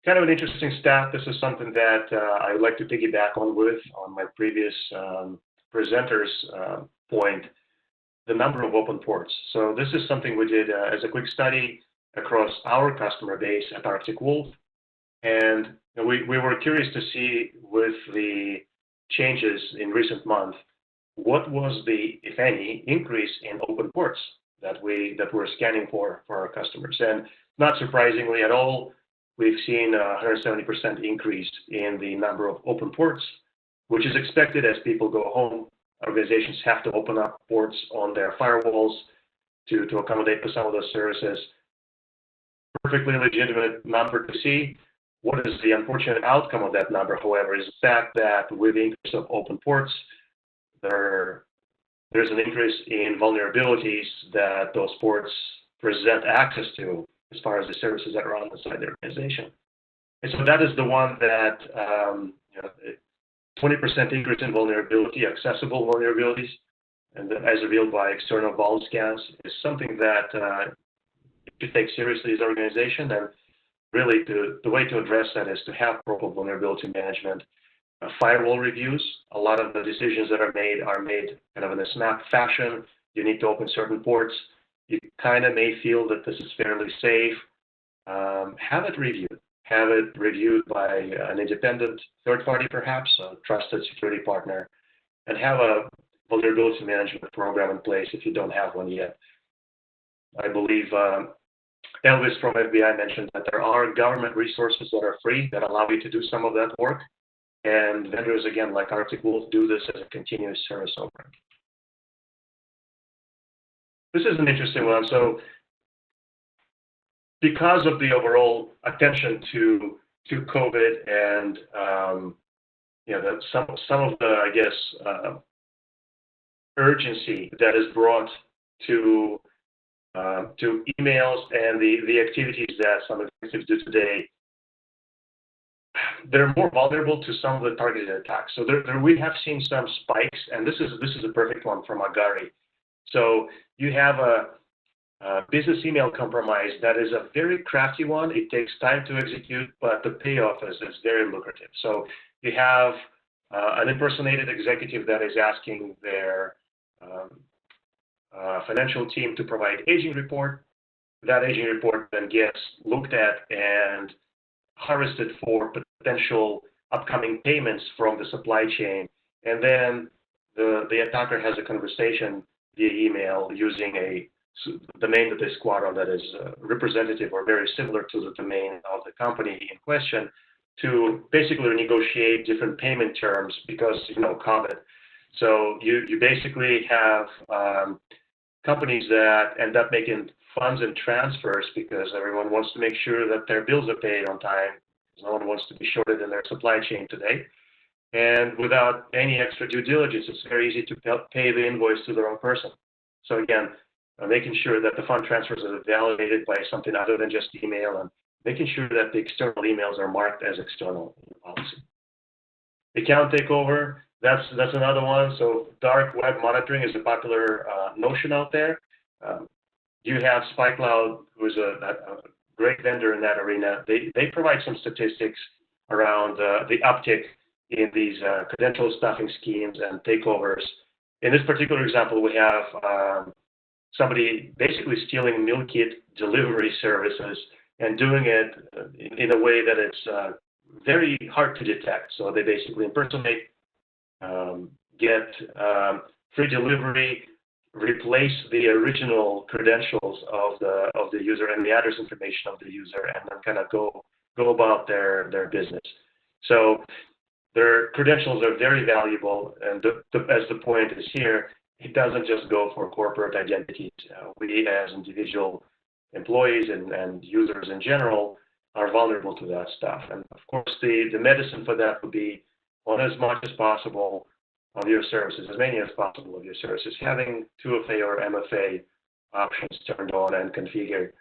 Kind of an interesting stat. This is something that I would like to piggyback on my previous presenter's point, the number of open ports. So this is something we did as a quick study across our customer base at Arctic Wolf. And we were curious to see with the changes in recent months, what was the, if any, increase in open ports that we're scanning for our customers. And not surprisingly at all, we've seen a 170% increase in the number of open ports, which is expected as people go home. Organizations have to open up ports on their firewalls to accommodate for some of those services. Perfectly legitimate number to see. What is the unfortunate outcome of that number, however, is the fact that with the increase of open ports, there's an increase in vulnerabilities that those ports present access to as far as the services that are on inside the organization. And so that is the one that 20% increase in vulnerability, accessible vulnerabilities, and as revealed by external vuln scans, is something that you take seriously as an organization. And really, the way to address that is to have proper vulnerability management, firewall reviews. A lot of the decisions that are made kind of in a snap fashion. You need to open certain ports. You kind of may feel that this is fairly safe. Have it reviewed. Have it reviewed by an independent third party, perhaps, a trusted security partner, and have a vulnerability management program in place if you don't have one yet. I believe Elvis from FBI mentioned that there are government resources that are free that allow you to do some of that work. And vendors, again, like Arctic Wolf, do this as a continuous service offering. This is an interesting one. So because of the overall attention to COVID and some of the, I guess, urgency that is brought to emails and the activities that some executives do today, they're more vulnerable to some of the targeted attacks. So we have seen some spikes, and this is a perfect one from Agari. So you have a business email compromise that is a very crafty one. It takes time to execute, but the payoff is very lucrative. So you have an impersonated executive that is asking their financial team to provide aging report. That aging report then gets looked at and harvested for potential upcoming payments from the supply chain. And then the attacker has a conversation via email using a domain that they squat on that is representative or very similar to the domain of the company in question to basically negotiate different payment terms because, COVID. So you basically have companies that end up making funds and transfers because everyone wants to make sure that their bills are paid on time No one wants to be shorted in their supply chain today. And without any extra due diligence, it's very easy to pay the invoice to the wrong person. So again, making sure that the fund transfers are validated by something other than just email, and making sure that the external emails are marked as external in the policy. Account takeover, that's another one. So dark web monitoring is a popular notion out there. You have SpyCloud, who's a great vendor in that arena. They provide some statistics around the uptick in these credential stuffing schemes and takeovers. In this particular example, we have somebody basically stealing meal kit delivery services and doing it in a way that it's very hard to detect. So they basically impersonate, get free delivery, replace the original credentials of the user and the address information of the user, and then kind of go about their business. So their credentials are very valuable, and as the point is here, it doesn't just go for corporate identities. We as individual employees and users in general are vulnerable to that stuff. And of course, the medicine for that would be on as much as possible of your services, as many as possible of your services, having 2FA or MFA options turned on and configured.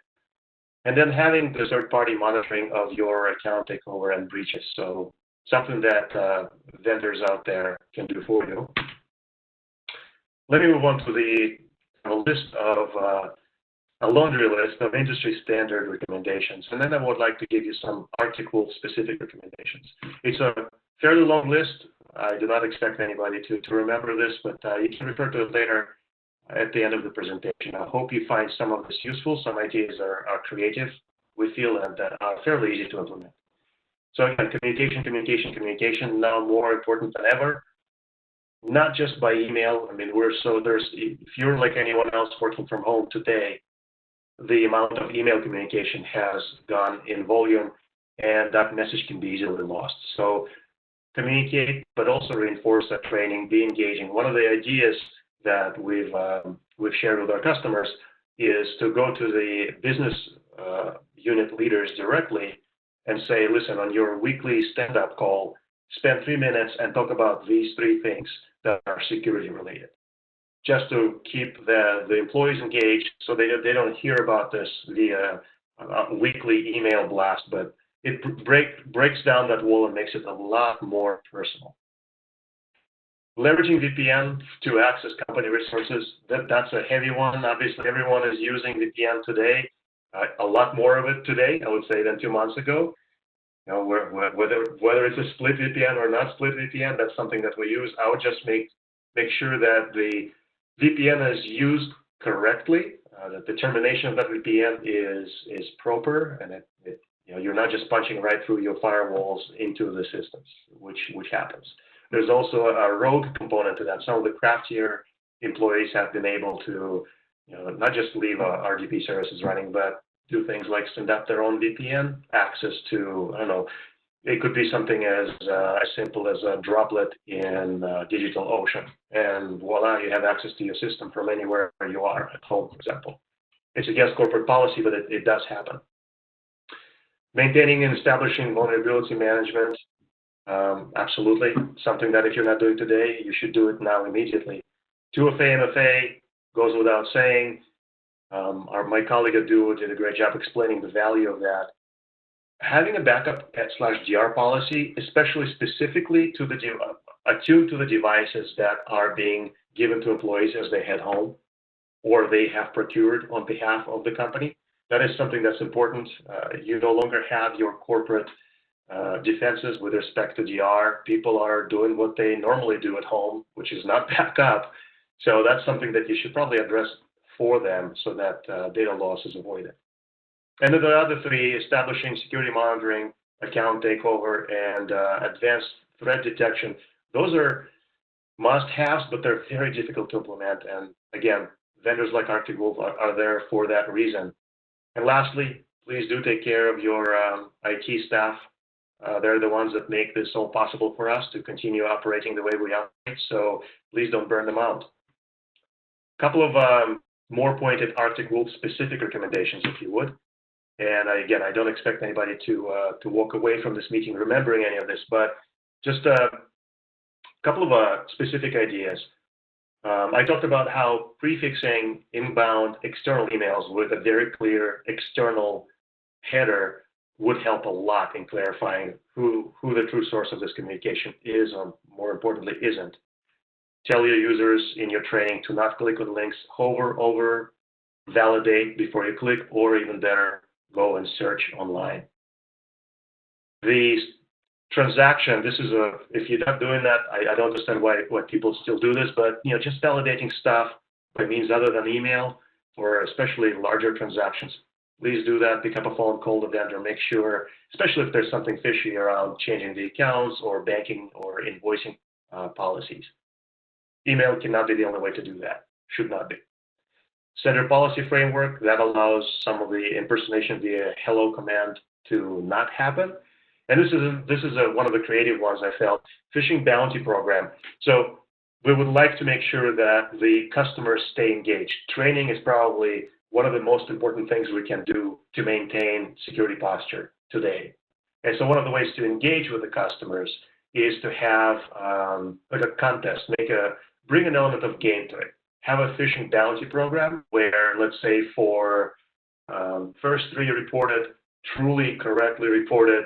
And then having the third-party monitoring of your account takeover and breaches. So something that vendors out there can do for you. Let me move on to a list of a laundry list of industry standard recommendations, and then I would like to give you some article-specific recommendations. It's a fairly long list. I do not expect anybody to remember this, but you can refer to it later at the end of the presentation. I hope you find some of this useful. Some ideas are creative, we feel, and are fairly easy to implement. So again, communication, now more important than ever. Not just by email. I mean, if you're like anyone else working from home today, the amount of email communication has gone in volume, and that message can be easily lost. So communicate, but also reinforce that training, be engaging. One of the ideas that we've shared with our customers is to go to the business unit leaders directly and say, listen, on your weekly stand-up call, spend 3 minutes and talk about these 3 things that are security related, just to keep the employees engaged so they don't hear about this via weekly email blast, but it breaks down that wall and makes it a lot more personal. Leveraging VPN to access company resources, that's a heavy one. Obviously, everyone is using VPN today, a lot more of it today, I would say, than 2 months ago. You know, whether it's a split VPN or not split VPN, that's something that we use. I would just make sure that the VPN is used correctly, that the termination of that VPN is proper, and you're not just punching right through your firewalls into the systems, which happens. There's also a rogue component to that. Some of the craftier employees have been able to, not just leave RDP services running, but do things like send up their own VPN access to, I don't know, it could be something as simple as a droplet in DigitalOcean, and voila, you have access to your system from anywhere you are at home, for example. It's against corporate policy, but it does happen. Maintaining and establishing vulnerability management, absolutely, something that if you're not doing today, you should do it now immediately. 2FA, MFA goes without saying. My colleague at Duo did a great job explaining the value of that. Having a backup/DR policy, especially specifically attuned to the devices that are being given to employees as they head home or they have procured on behalf of the company, that is something that's important. You no longer have your corporate defenses with respect to DR. People are doing what they normally do at home, which is not back up. So that's something that you should probably address for them so that data loss is avoided. And then the other 3, establishing security monitoring, account takeover, and advanced threat detection. Those are must-haves, but they're very difficult to implement. And again, vendors like Arctic Wolf are there for that reason. And lastly, please do take care of your IT staff. They're the ones that make this all possible for us to continue operating the way we operate. So please don't burn them out. A couple of more pointed Arctic Wolf specific recommendations, if you would. And again, I don't expect anybody to walk away from this meeting remembering any of this, but just a couple of specific ideas. I talked about how prefixing inbound external emails with a very clear external header would help a lot in clarifying who the true source of this communication is, or more importantly, isn't. Tell your users in your training to not click on links, hover over, validate before you click, or even better, go and search online. The transaction, this is if you're not doing that, I don't understand why people still do this, but just validating stuff by means other than email, or especially larger transactions. Please do that. Pick up a phone, call the vendor, make sure, especially if there's something fishy around changing the accounts or banking or invoicing policies. Email cannot be the only way to do that. Should not be. Sender policy framework, that allows some of the impersonation via hello command to not happen. And this is one of the creative ones I felt. Phishing bounty program. So we would like to make sure that the customers stay engaged. Training is probably one of the most important things we can do to maintain security posture today. And so one of the ways to engage with the customers is to have like a contest, bring an element of game to it. Have a phishing bounty program where, let's say, for first 3 reported, truly correctly reported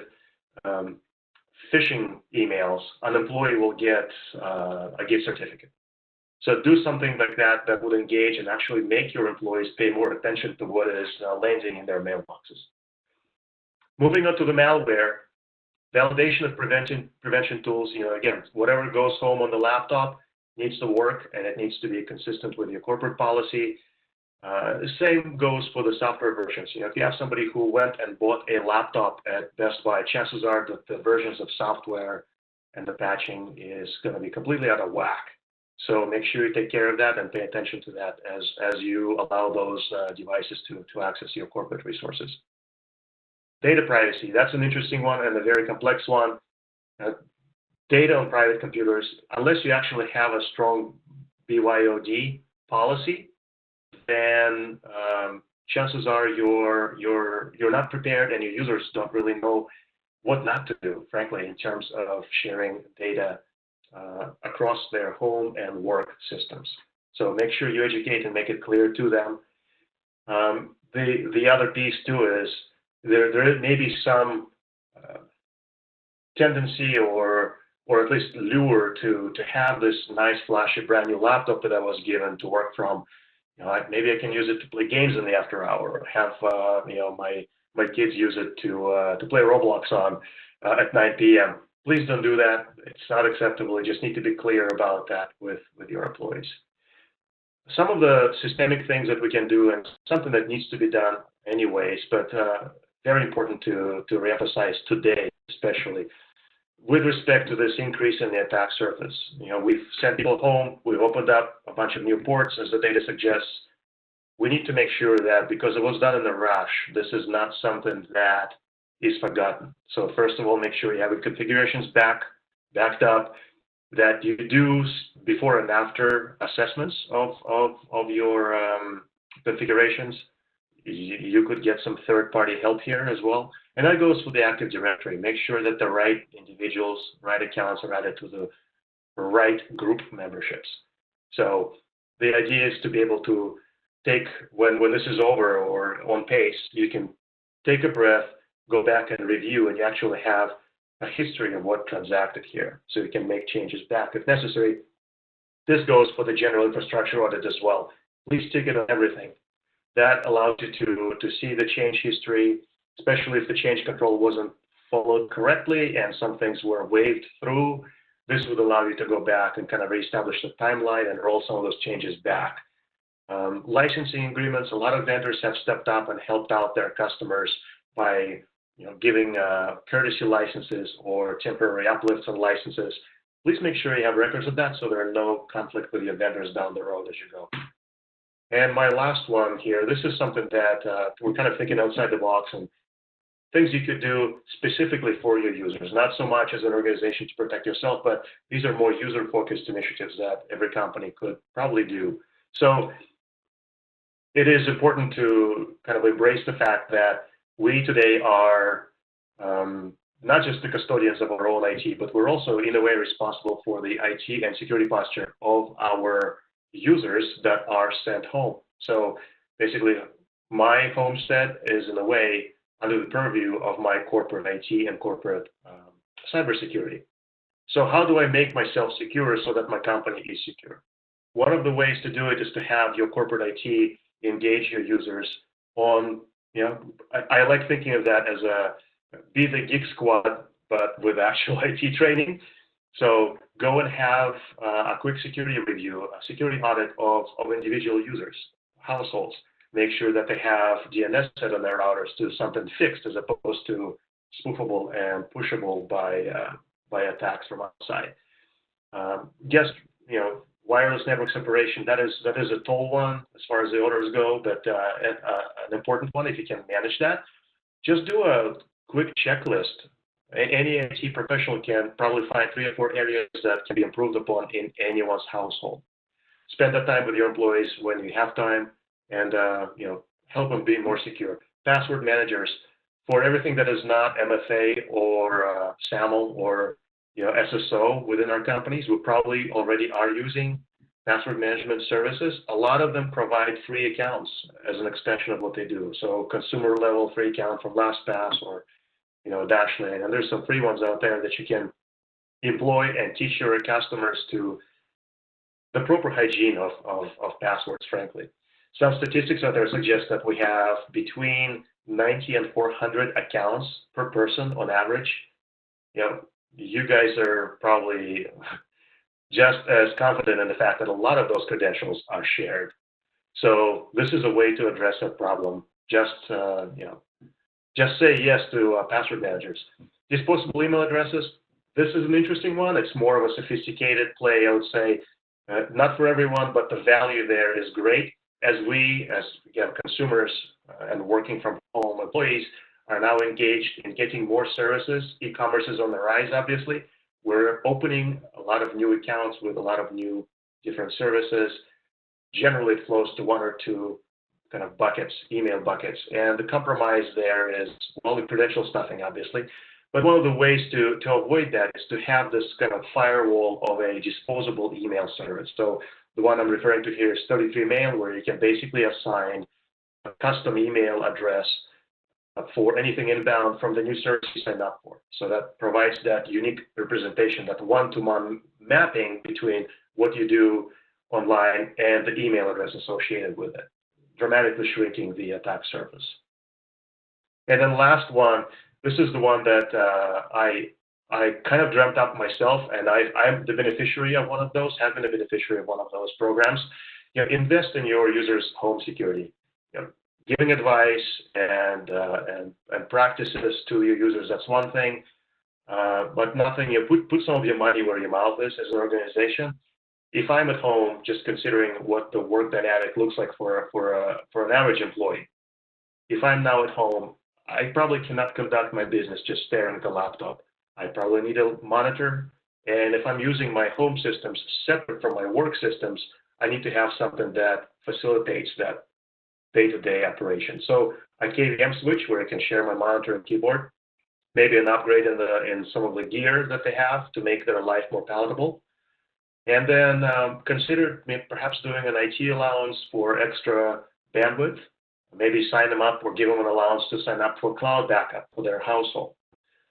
phishing emails, an employee will get a gift certificate. So do something like that that would engage and actually make your employees pay more attention to what is landing in their mailboxes. Moving on to the malware, validation of prevention tools. Again, whatever goes home on the laptop needs to work, and it needs to be consistent with your corporate policy. The same goes for the software versions. If you have somebody who went and bought a laptop at Best Buy, chances are that the versions of software and the patching is going to be completely out of whack. So make sure you take care of that and pay attention to that as you allow those devices to access your corporate resources. Data privacy, that's an interesting one and a very complex one. Data on private computers, unless you actually have a strong BYOD policy, then chances are you're not prepared, and your users don't really know what not to do, frankly, in terms of sharing data across their home and work systems. So make sure you educate and make it clear to them. The other piece too is there may be some tendency or at least lure to have this nice flashy brand new laptop that I was given to work from. Maybe I can use it to play games in the after hour, or have my kids use it to play Roblox on at 9 p.m. Please don't do that. It's not acceptable. You just need to be clear about that with your employees. Some of the systemic things that we can do, and something that needs to be done anyways, but very important to reemphasize today, especially with respect to this increase in the attack surface. We've sent people home. We've opened up a bunch of new ports, as the data suggests. We need to make sure that, because it was done in a rush, this is not something that is forgotten. So first of all, make sure you have your configurations backed up, that you do before and after assessments of your configurations. You could get some third-party help here as well. And that goes for the Active Directory. Make sure that the right individuals, right accounts are added to the right group memberships. So the idea is to be able to take, when this is over or on pace, you can take a breath, go back and review, and you actually have a history of what transacted here. So you can make changes back if necessary. This goes for the general infrastructure audit as well. Please tick it on everything. That allows you to see the change history, especially if the change control wasn't followed correctly and some things were waved through. This would allow you to go back and kind of reestablish the timeline and roll some of those changes back. Licensing agreements, a lot of vendors have stepped up and helped out their customers by giving courtesy licenses or temporary uplifts on licenses. Please make sure you have records of that so there are no conflict with your vendors down the road as you go. And my last one here, this is something that we're kind of thinking outside the box and things you could do specifically for your users, not so much as an organization to protect yourself, but these are more user-focused initiatives that every company could probably do. So it is important to kind of embrace the fact that we today are not just the custodians of our own IT, but we're also in a way responsible for the IT and security posture of our users that are sent home. So basically, my homestead is in a way under the purview of my corporate IT and corporate cybersecurity. So how do I make myself secure so that my company is secure? One of the ways to do it is to have your corporate IT engage your users on, I like thinking of that as be the geek squad, but with actual IT training. So go and have a quick security review, a security audit of individual users, households. Make sure that they have DNS set on their routers to something fixed as opposed to spoofable and pushable by attacks from outside. Wireless network separation, that is a tall one as far as the orders go, but an important one if you can manage that. Just do a quick checklist. Any IT professional can probably find 3 or 4 areas that can be improved upon in anyone's household. Spend that time with your employees when you have time, and help them be more secure. Password managers for everything that is not MFA or SAML or SSO within our companies. We probably already are using password management services. A lot of them provide free accounts as an extension of what they do. So consumer level free account from LastPass or Dashlane, and there's some free ones out there that you can employ and teach your customers to the proper hygiene of passwords, frankly. Some statistics out there suggest that we have between 90 and 400 accounts per person on average. You guys are probably just as confident in the fact that a lot of those credentials are shared. So this is a way to address that problem. Just say yes to password managers. Disposable email addresses, this is an interesting one. It's more of a sophisticated play, I would say. Not for everyone, but the value there is great. As we, as again, consumers and working from home employees are now engaged in getting more services. E-commerce is on the rise, obviously. We're opening a lot of new accounts with a lot of new different services. Generally, it flows to 1 or 2 kind of buckets, email buckets. And the compromise there is, well, the credential stuffing, obviously. But one of the ways to avoid that is to have this kind of firewall of a disposable email service. So the one I'm referring to here is 33Mail, where you can basically assign a custom email address for anything inbound from the new service you sign up for. So that provides that unique representation, that one-to-one mapping between what you do online and the email address associated with it, dramatically shrinking the attack surface. And then last one, this is the one that I kind of dreamt up myself, and I'm the beneficiary of one of those, have been a beneficiary of one of those programs. Invest in your users' home security. Giving advice and practices to your users, that's one thing, but nothing, put some of your money where your mouth is as an organization. If I'm at home, just considering what the work dynamic looks like for an average employee, if I'm now at home, I probably cannot conduct my business just staring at the laptop. I probably need a monitor, and if I'm using my home systems separate from my work systems, I need to have something that facilitates that day-to-day operation. So a KVM switch where I can share my monitor and keyboard, maybe an upgrade in some of the gear that they have to make their life more palatable. And then consider perhaps doing an IT allowance for extra bandwidth. Maybe sign them up or give them an allowance to sign up for cloud backup for their household.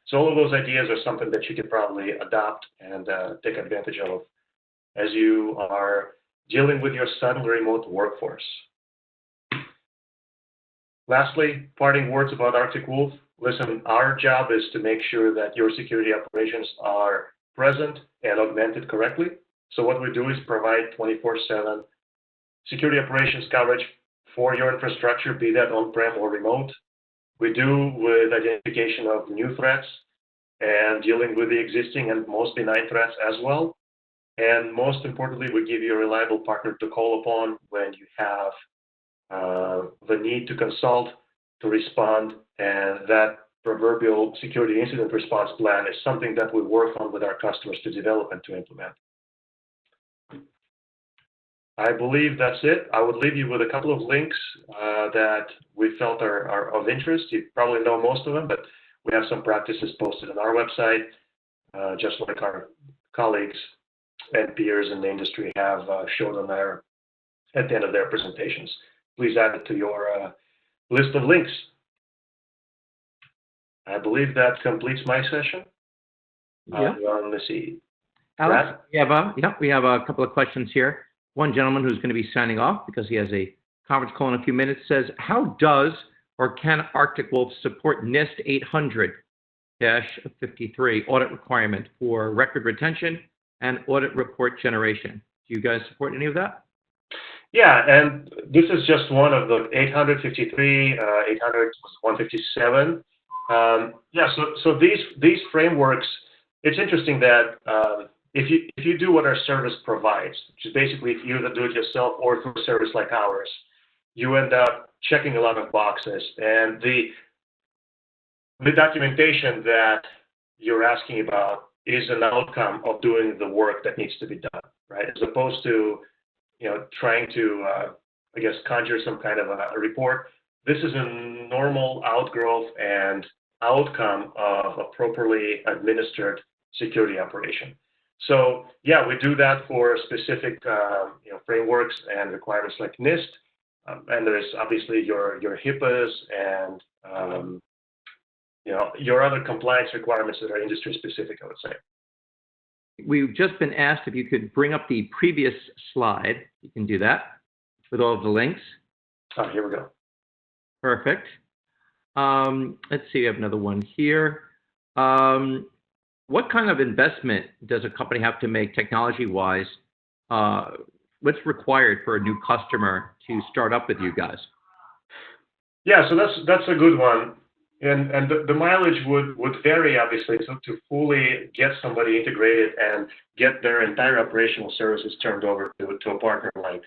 So all of those ideas are something that you could probably adopt and take advantage of as you are dealing with your sudden remote workforce. Lastly, parting words about Arctic Wolf. Listen, our job is to make sure that your security operations are present and augmented correctly. So what we do is provide 24/7 security operations coverage for your infrastructure, be that on-prem or remote. We do with identification of new threats and dealing with the existing and most benign threats as well. And most importantly, we give you a reliable partner to call upon when you have the need to consult, to respond, and that proverbial security incident response plan is something that we work on with our customers to develop and to implement. I believe that's it. I would leave you with a couple of links that we felt are of interest. You probably know most of them, but we have some practices posted on our website, just like our colleagues and peers in the industry have showed on there at the end of their presentations. Please add it to your list of links. I believe that completes my session. Yeah. Let's see. Alex, we have a couple of questions here. One gentleman who's going to be signing off because he has a conference call in a few minutes says, how does or can Arctic Wolf support NIST 800-53 audit requirement for record retention and audit report generation? Do you guys support any of that? Yeah, and this is just one of the 853, 157. So these frameworks, it's interesting that if you do what our service provides, which is basically if you either do it yourself or through a service like ours, you end up checking a lot of boxes. And the documentation that you're asking about is an outcome of doing the work that needs to be done, right? As opposed to trying to conjure some kind of a report. This is a normal outgrowth and outcome of a properly administered security operation. So yeah, we do that for specific frameworks and requirements like NIST, and there's obviously your HIPAAs and your other compliance requirements that are industry specific, I would say. We've just been asked if you could bring up the previous slide. You can do that with all of the links. Oh, here we go. Perfect. Let's see, we have another one here. What kind of investment does a company have to make technology-wise? What's required for a new customer to start up with you guys? Yeah, so that's a good one. And the mileage would vary, obviously, to fully get somebody integrated and get their entire operational services turned over to a partner like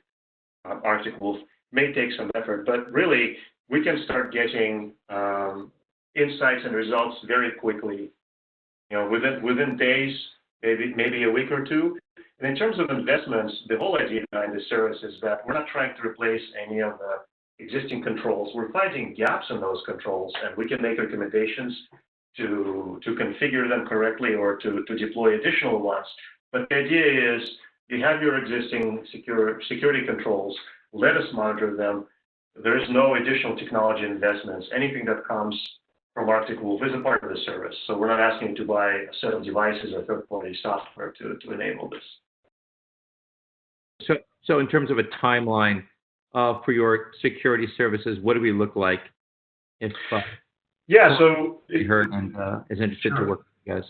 Arctic Wolf may take some effort, but really we can start getting insights and results very quickly, within days, maybe a week or two. And in terms of investments, the whole idea behind this service is that we're not trying to replace any of the existing controls. We're finding gaps in those controls, and we can make recommendations to configure them correctly or to deploy additional ones. But the idea is you have your existing security controls, let us monitor them. There is no additional technology investments. Anything that comes from Arctic Wolf is a part of the service. So we're not asking you to buy a set of devices or third-party software to enable this. So in terms of a timeline for your security services, what do we look like if you heard and is interested to work with you guys?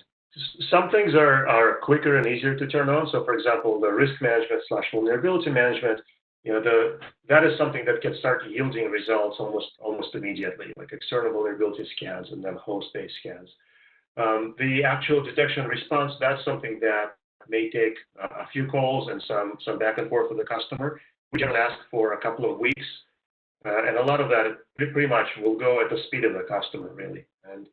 Some things are quicker and easier to turn on. So for example, the risk management / vulnerability management, that is something that can start yielding results almost immediately, like external vulnerability scans and then host-based scans. The actual detection and response, that's something that may take a few calls and some back and forth with the customer. We can ask for a couple of weeks, and a lot of that pretty much will go at the speed of the customer, really. And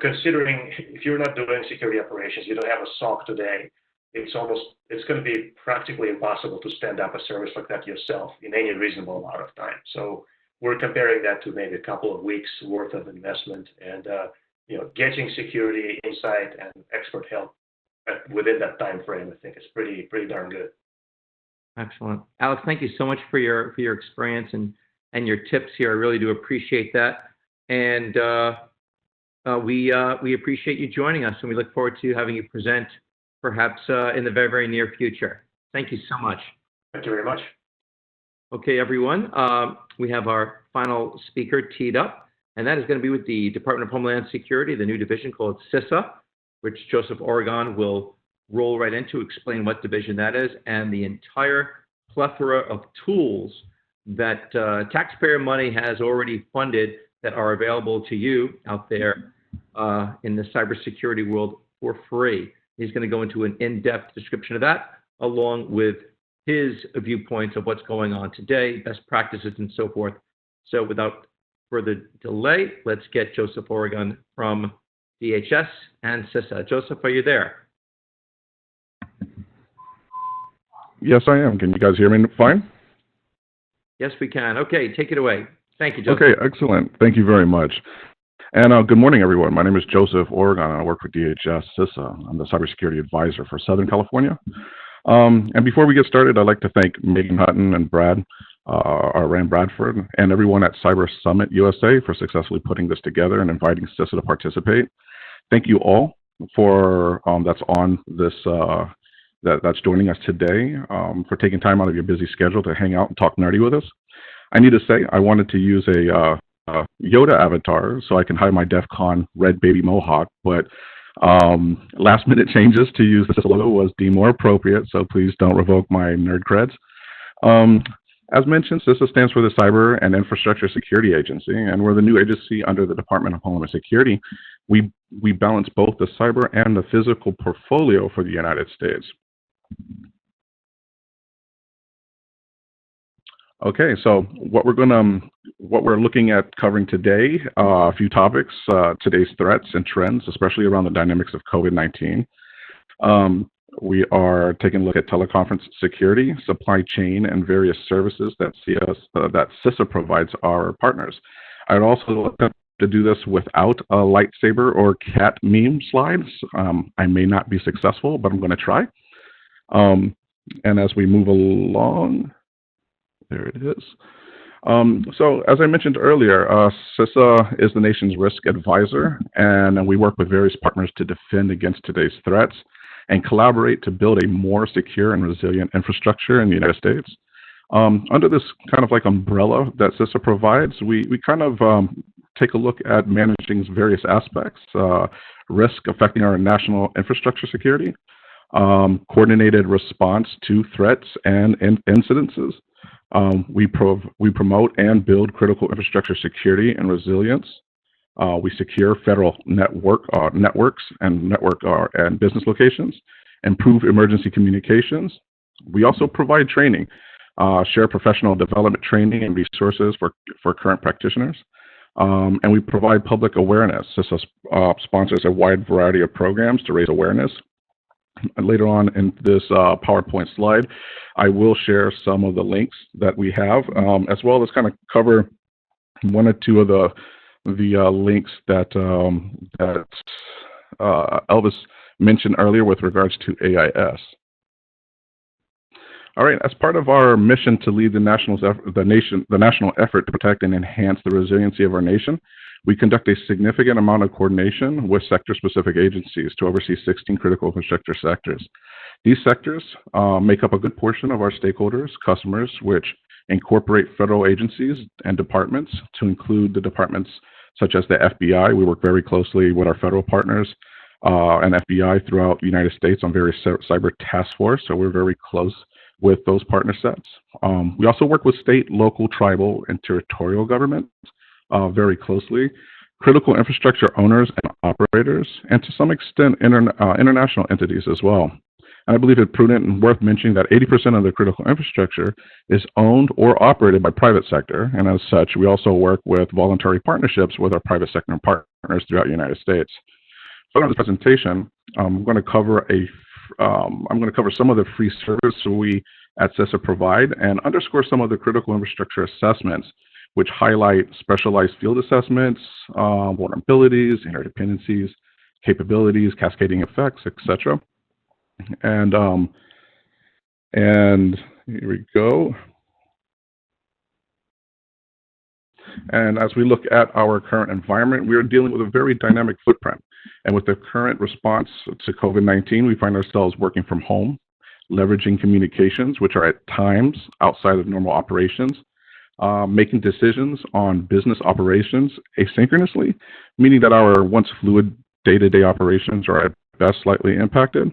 considering if you're not doing security operations, you don't have a SOC today, it's going to be practically impossible to stand up a service like that yourself in any reasonable amount of time. So we're comparing that to maybe a couple of weeks worth of investment, and getting security insight and expert help within that time frame, I think is pretty darn good. Excellent. Alex, thank you so much for your experience and your tips here. I really do appreciate that. And we appreciate you joining us, and we look forward to having you present perhaps in the very, very near future. Thank you so much. Thank you very much. Okay, everyone. We have our final speaker teed up, and that is going to be with the Department of Homeland Security, the new division called CISA, which Joseph Oregon will roll right into, explain what division that is, and the entire plethora of tools that taxpayer money has already funded that are available to you out there in the cybersecurity world for free. He's going to go into an in-depth description of that, along with his viewpoints of what's going on today, best practices, and so forth. So without further delay, let's get Joseph Oregon from DHS and CISA. Joseph, are you there? Yes, I am. Can you guys hear me fine? Yes, we can. Okay, take it away. Thank you, Joseph. Okay, excellent. Thank you very much. And good morning, everyone. My name is Joseph Oregon, and I work for DHS CISA. I'm the cybersecurity advisor for Southern California. And before we get started, I'd like to thank Megan Hutton and Brad, our Rand Bradford, and everyone at Cyber Summit USA for successfully putting this together and inviting CISA to participate. Thank you all for that's on this that's joining us today, for taking time out of your busy schedule to hang out and talk nerdy with us. I need to say I wanted to use a Yoda avatar so I can hide my DEF CON red baby mohawk, but last minute changes to use this logo was deemed more appropriate, so please don't revoke my nerd creds. As mentioned, CISA stands for the Cyber and Infrastructure Security Agency, and we're the new agency under the Department of Homeland Security. We balance both the cyber and the physical portfolio for the United States. Okay, so what we're looking at covering today, a few topics, today's threats and trends, especially around the dynamics of COVID-19. We are taking a look at teleconference security, supply chain, and various services that CISA provides our partners. I'd also like to do this without a lightsaber or cat meme slides. I may not be successful, but I'm going to try. And as we move along, there it is. So as I mentioned earlier, CISA is the nation's risk advisor, and we work with various partners to defend against today's threats and collaborate to build a more secure and resilient infrastructure in the United States. Under this kind of like umbrella that CISA provides, we kind of take a look at managing various aspects, risk affecting our national infrastructure security, coordinated response to threats and incidences. We promote and build critical infrastructure security and resilience. We secure federal networks and business locations, improve emergency communications. We also provide training, share professional development training and resources for current practitioners. And we provide public awareness. CISA sponsors a wide variety of programs to raise awareness. And later on in this PowerPoint slide, I will share some of the links that we have, as well as kind of cover one or two of the links that Elvis mentioned earlier with regards to AIS. All right, as part of our mission to lead the national effort to protect and enhance the resiliency of our nation, we conduct a significant amount of coordination with sector-specific agencies to oversee 16 critical infrastructure sectors. These sectors make up a good portion of our stakeholders, customers, which incorporate federal agencies and departments to include the departments such as the FBI. We work very closely with our federal partners and FBI throughout the United States on various cyber task force, so we're very close with those partner sets. We also work with state, local, tribal, and territorial governments very closely, critical infrastructure owners and operators, and to some extent international entities as well. And I believe it prudent and worth mentioning that 80% of the critical infrastructure is owned or operated by private sector, and as such, we also work with voluntary partnerships with our private sector partners throughout the United States. So in this presentation, I'm going to cover some of the free services we at CISA provide and underscore some of the critical infrastructure assessments, which highlight specialized field assessments, vulnerabilities, interdependencies, capabilities, cascading effects, etc. And here we go. And as we look at our current environment, we are dealing with a very dynamic footprint. And with the current response to COVID-19, we find ourselves working from home, leveraging communications, which are at times outside of normal operations, making decisions on business operations asynchronously, meaning that our once fluid day-to-day operations are at best slightly impacted.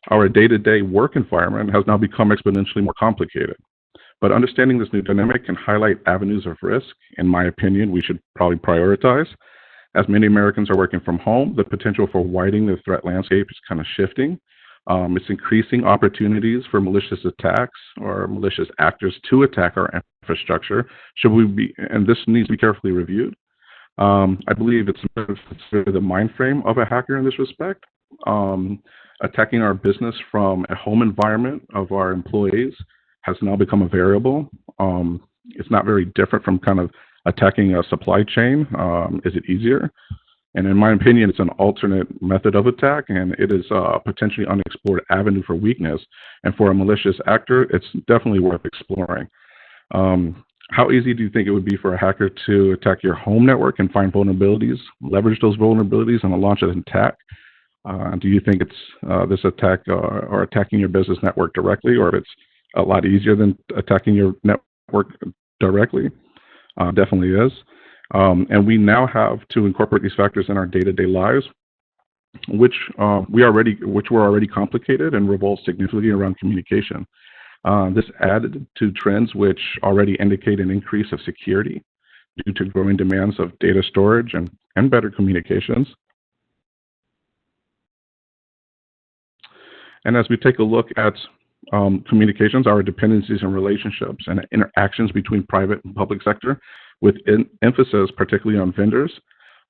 Our day-to-day work environment has now become exponentially more complicated. But understanding this new dynamic can highlight avenues of risk. In my opinion, we should probably prioritize. As many Americans are working from home, the potential for widening the threat landscape is kind of shifting. It's increasing opportunities for malicious attacks or malicious actors to attack our infrastructure. And this needs to be carefully reviewed. I believe it's the mind frame of a hacker in this respect. Attacking our business from a home environment of our employees has now become a variable. It's not very different from kind of attacking a supply chain. Is it easier? And in my opinion, it's an alternate method of attack, and it is a potentially unexplored avenue for weakness. And for a malicious actor, it's definitely worth exploring. How easy do you think it would be for a hacker to attack your home network and find vulnerabilities, leverage those vulnerabilities, and launch an attack? Do you think it's this attack or attacking your business network directly, or if it's a lot easier than attacking your network directly? Definitely is. And we now have to incorporate these factors in our day-to-day lives, which were already complicated and revolve significantly around communication. This added to trends which already indicate an increase of security due to growing demands of data storage and better communications. And as we take a look at communications, our dependencies and relationships and interactions between private and public sector, with emphasis particularly on vendors,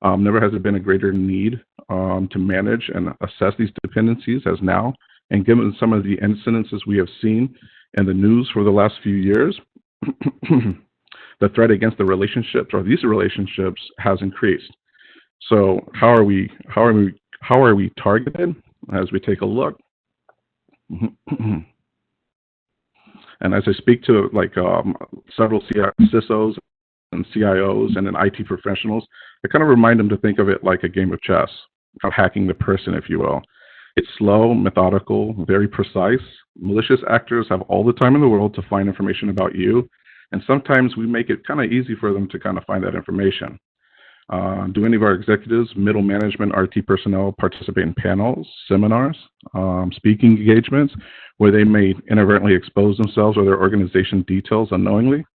never has there been a greater need to manage and assess these dependencies as now. And given some of the incidences we have seen in the news for the last few years, the threat against the relationships or these relationships has increased. So how are we targeted? As we take a look. And as I speak to several CISOs and CIOs and then IT professionals, I kind of remind them to think of it like a game of chess, of hacking the person, if you will. It's slow, methodical, very precise. Malicious actors have all the time in the world to find information about you, and sometimes we make it kind of easy for them to kind of find that information. Do any of our executives, middle management, RT personnel participate in panels, seminars, speaking engagements where they may inadvertently expose themselves or their organization details unknowingly?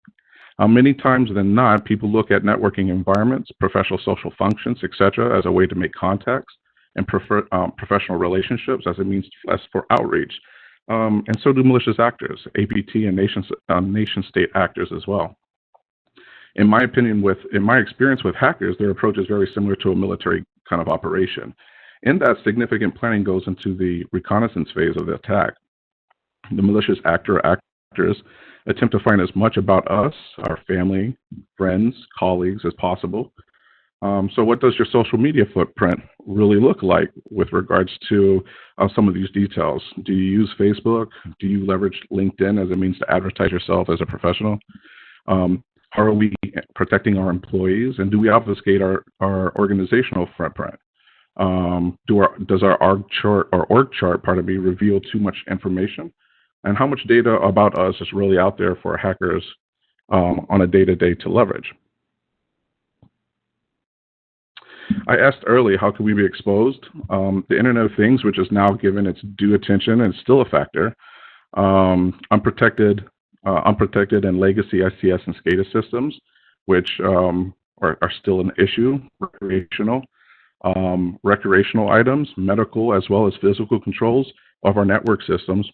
Many times than not, people look at networking environments, professional social functions, etc., as a way to make contacts and professional relationships as a means for outreach. And so do malicious actors, APT and nation-state actors as well. In my opinion, in my experience with hackers, their approach is very similar to a military kind of operation. In that, significant planning goes into the reconnaissance phase of the attack. The malicious actor or actors attempt to find as much about us, our family, friends, colleagues as possible. So what does your social media footprint really look like with regards to some of these details? Do you use Facebook? Do you leverage LinkedIn as a means to advertise yourself as a professional? How are we protecting our employees? And do we obfuscate our organizational footprint? Does our org chart, reveal too much information? And how much data about us is really out there for hackers on a day-to-day to leverage? I asked earlier, how could we be exposed? The Internet of Things, which is now given its due attention and still a factor. Unprotected and legacy SCS and SCADA systems, which are still an issue. Recreational items, medical, as well as physical controls of our network systems,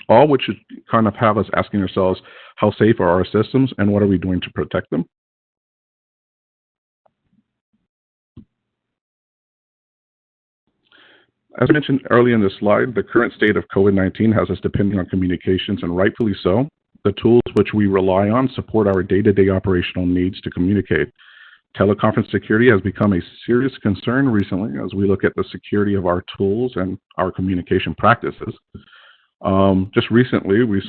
all which should kind of have us asking ourselves, how safe are our systems and what are we doing to protect them? As I mentioned earlier in this slide, the current state of COVID-19 has us depending on communications, and rightfully so. The tools which we rely on support our day-to-day operational needs to communicate. Teleconference security has become a serious concern recently as we look at the security of our tools and our communication practices. Just recently, we've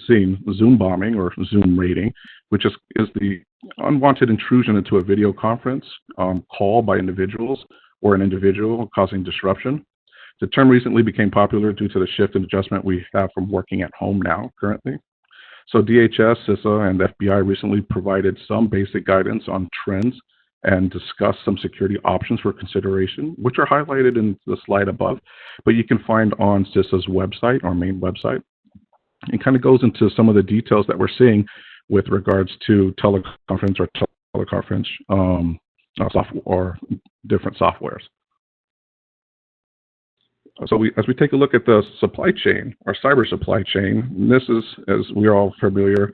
seen Zoom bombing or Zoom raiding, which is the unwanted intrusion into a video conference call by individuals or an individual causing disruption. The term recently became popular due to the shift and adjustment we have from working at home now currently. So DHS, CISA, and FBI recently provided some basic guidance on trends and discussed some security options for consideration, which are highlighted in the slide above, but you can find on CISA's website, our main website. It kind of goes into some of the details that we're seeing with regards to teleconference software or different softwares. So as we take a look at the supply chain, our cyber supply chain, this is, as we are all familiar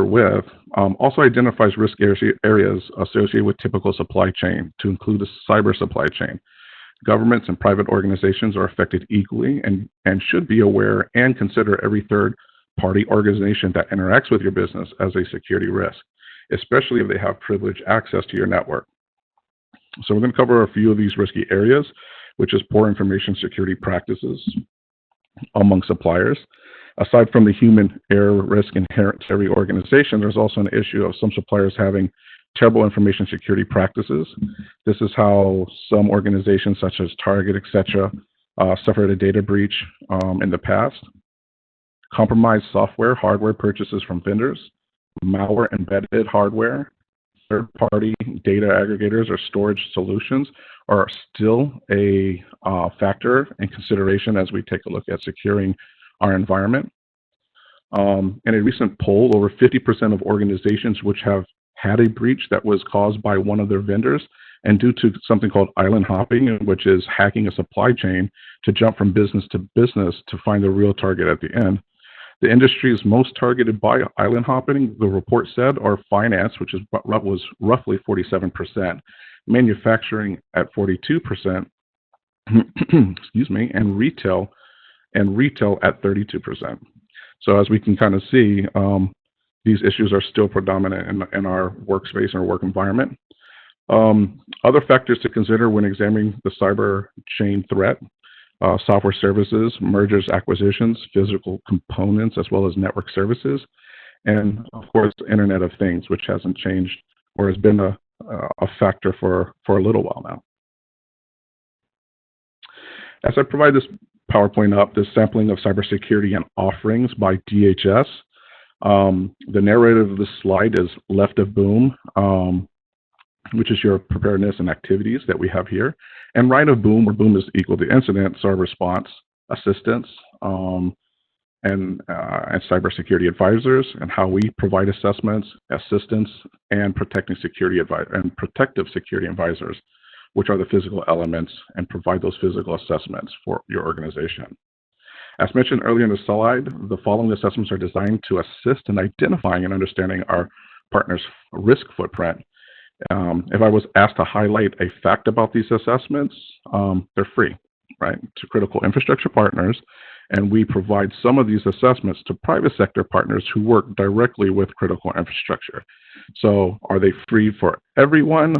with, also identifies risk areas associated with typical supply chain to include a cyber supply chain. Governments and private organizations are affected equally and should be aware and consider every third-party organization that interacts with your business as a security risk, especially if they have privileged access to your network. So we're going to cover a few of these risky areas, which is poor information security practices among suppliers. Aside from the human error risk inherent to every organization, there's also an issue of some suppliers having terrible information security practices. This is how some organizations such as Target, etc., suffered a data breach in the past. Compromised software, hardware purchases from vendors, malware embedded hardware, third-party data aggregators or storage solutions are still a factor in consideration as we take a look at securing our environment. In a recent poll, over 50% of organizations which have had a breach that was caused by one of their vendors and due to something called island hopping, which is hacking a supply chain to jump from business to business to find the real target at the end. The industries most targeted by island hopping, the report said, are finance, which was roughly 47%, manufacturing at 42%, excuse me, and retail at 32%. So as we can kind of see, these issues are still predominant in our workspace and our work environment. Other factors to consider when examining the cyber chain threat: software services, mergers, acquisitions, physical components, as well as network services, and of course, Internet of Things, which hasn't changed or has been a factor for a little while now. As I provide this PowerPoint up, this sampling of cybersecurity and offerings by DHS, the narrative of this slide is left of boom, which is your preparedness and activities that we have here, and right of boom, where boom is equal to incidents, our response, assistance, and cybersecurity advisors, and how we provide assessments, assistance, and protective security advisors, which are the physical elements, and provide those physical assessments for your organization. As mentioned earlier in the slide, the following assessments are designed to assist in identifying and understanding our partner's risk footprint. If I was asked to highlight a fact about these assessments, they're free, right, to critical infrastructure partners, and we provide some of these assessments to private sector partners who work directly with critical infrastructure. So are they free for everyone?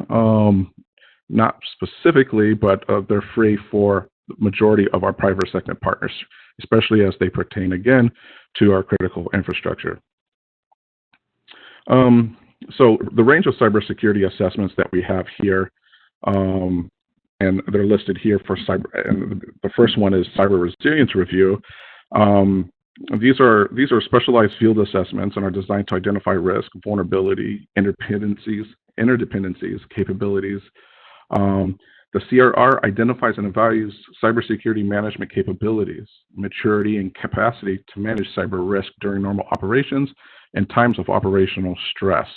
Not specifically, but they're free for the majority of our private sector partners, especially as they pertain, again, to our critical infrastructure. So the range of cybersecurity assessments that we have here, and they're listed here for cyber, and the first one is cyber resilience review. These are specialized field assessments and are designed to identify risk, vulnerability, interdependencies, capabilities. The CRR identifies and evaluates cybersecurity management capabilities, maturity, and capacity to manage cyber risk during normal operations and times of operational stress.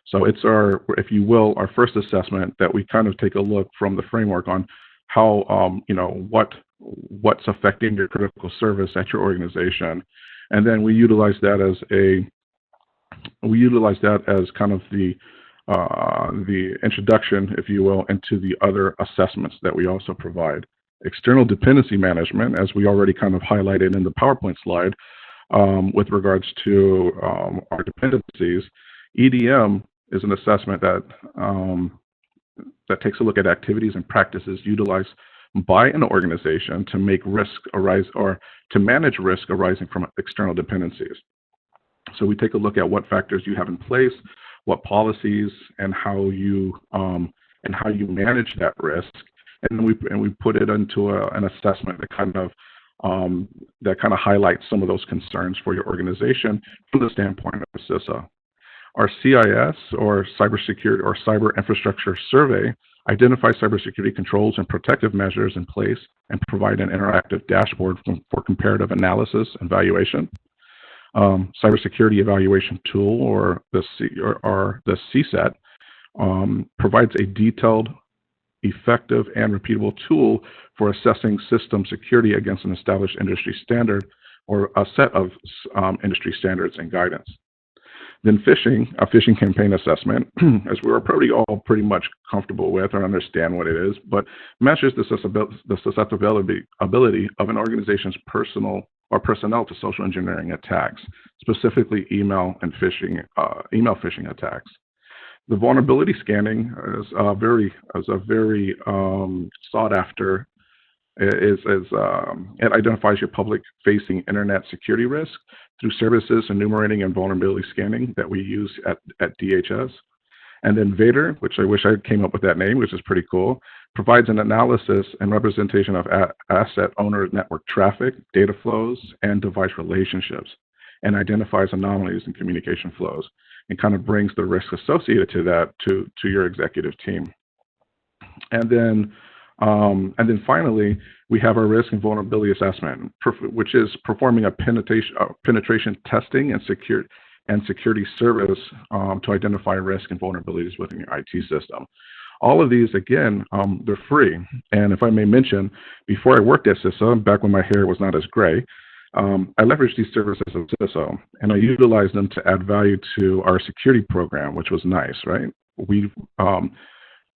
So it's our, if you will, our first assessment that we kind of take a look from the framework on how, what's affecting your critical service at your organization, and then we utilize that as kind of the introduction, if you will, into the other assessments that we also provide. External dependency management, as we already kind of highlighted in the PowerPoint slide, with regards to our dependencies. EDM is an assessment that takes a look at activities and practices utilized by an organization to make risk arise or to manage risk arising from external dependencies. So we take a look at what factors you have in place, what policies, and how you manage that risk, and we put it into an assessment that kind of highlights some of those concerns for your organization from the standpoint of CISA. Our CIS, or Cybersecurity or Cyber Infrastructure Survey, identifies cybersecurity controls and protective measures in place and provide an interactive dashboard for comparative analysis and evaluation. Cybersecurity Evaluation Tool, or the CSET, provides a detailed, effective, and repeatable tool for assessing system security against an established industry standard or a set of industry standards and guidance. Then phishing, a phishing campaign assessment, as we're probably all pretty much comfortable with or understand what it is, but measures the susceptibility of an organization's personnel to social engineering attacks, specifically email phishing attacks. The vulnerability scanning is a very sought after. It identifies your public-facing internet security risk through services enumerating and vulnerability scanning that we use at DHS. And then Vader, which I wish I came up with that name, which is pretty cool, provides an analysis and representation of asset owner network traffic, data flows, and device relationships, and identifies anomalies in communication flows, and kind of brings the risk associated to that to your executive team. And then finally, we have our risk and vulnerability assessment, which is performing a penetration testing and security service to identify risk and vulnerabilities within your IT system. All of these, again, they're free. And if I may mention, before I worked at CISA, back when my hair was not as gray, I leveraged these services at CISA, and I utilized them to add value to our security program, which was nice, right? We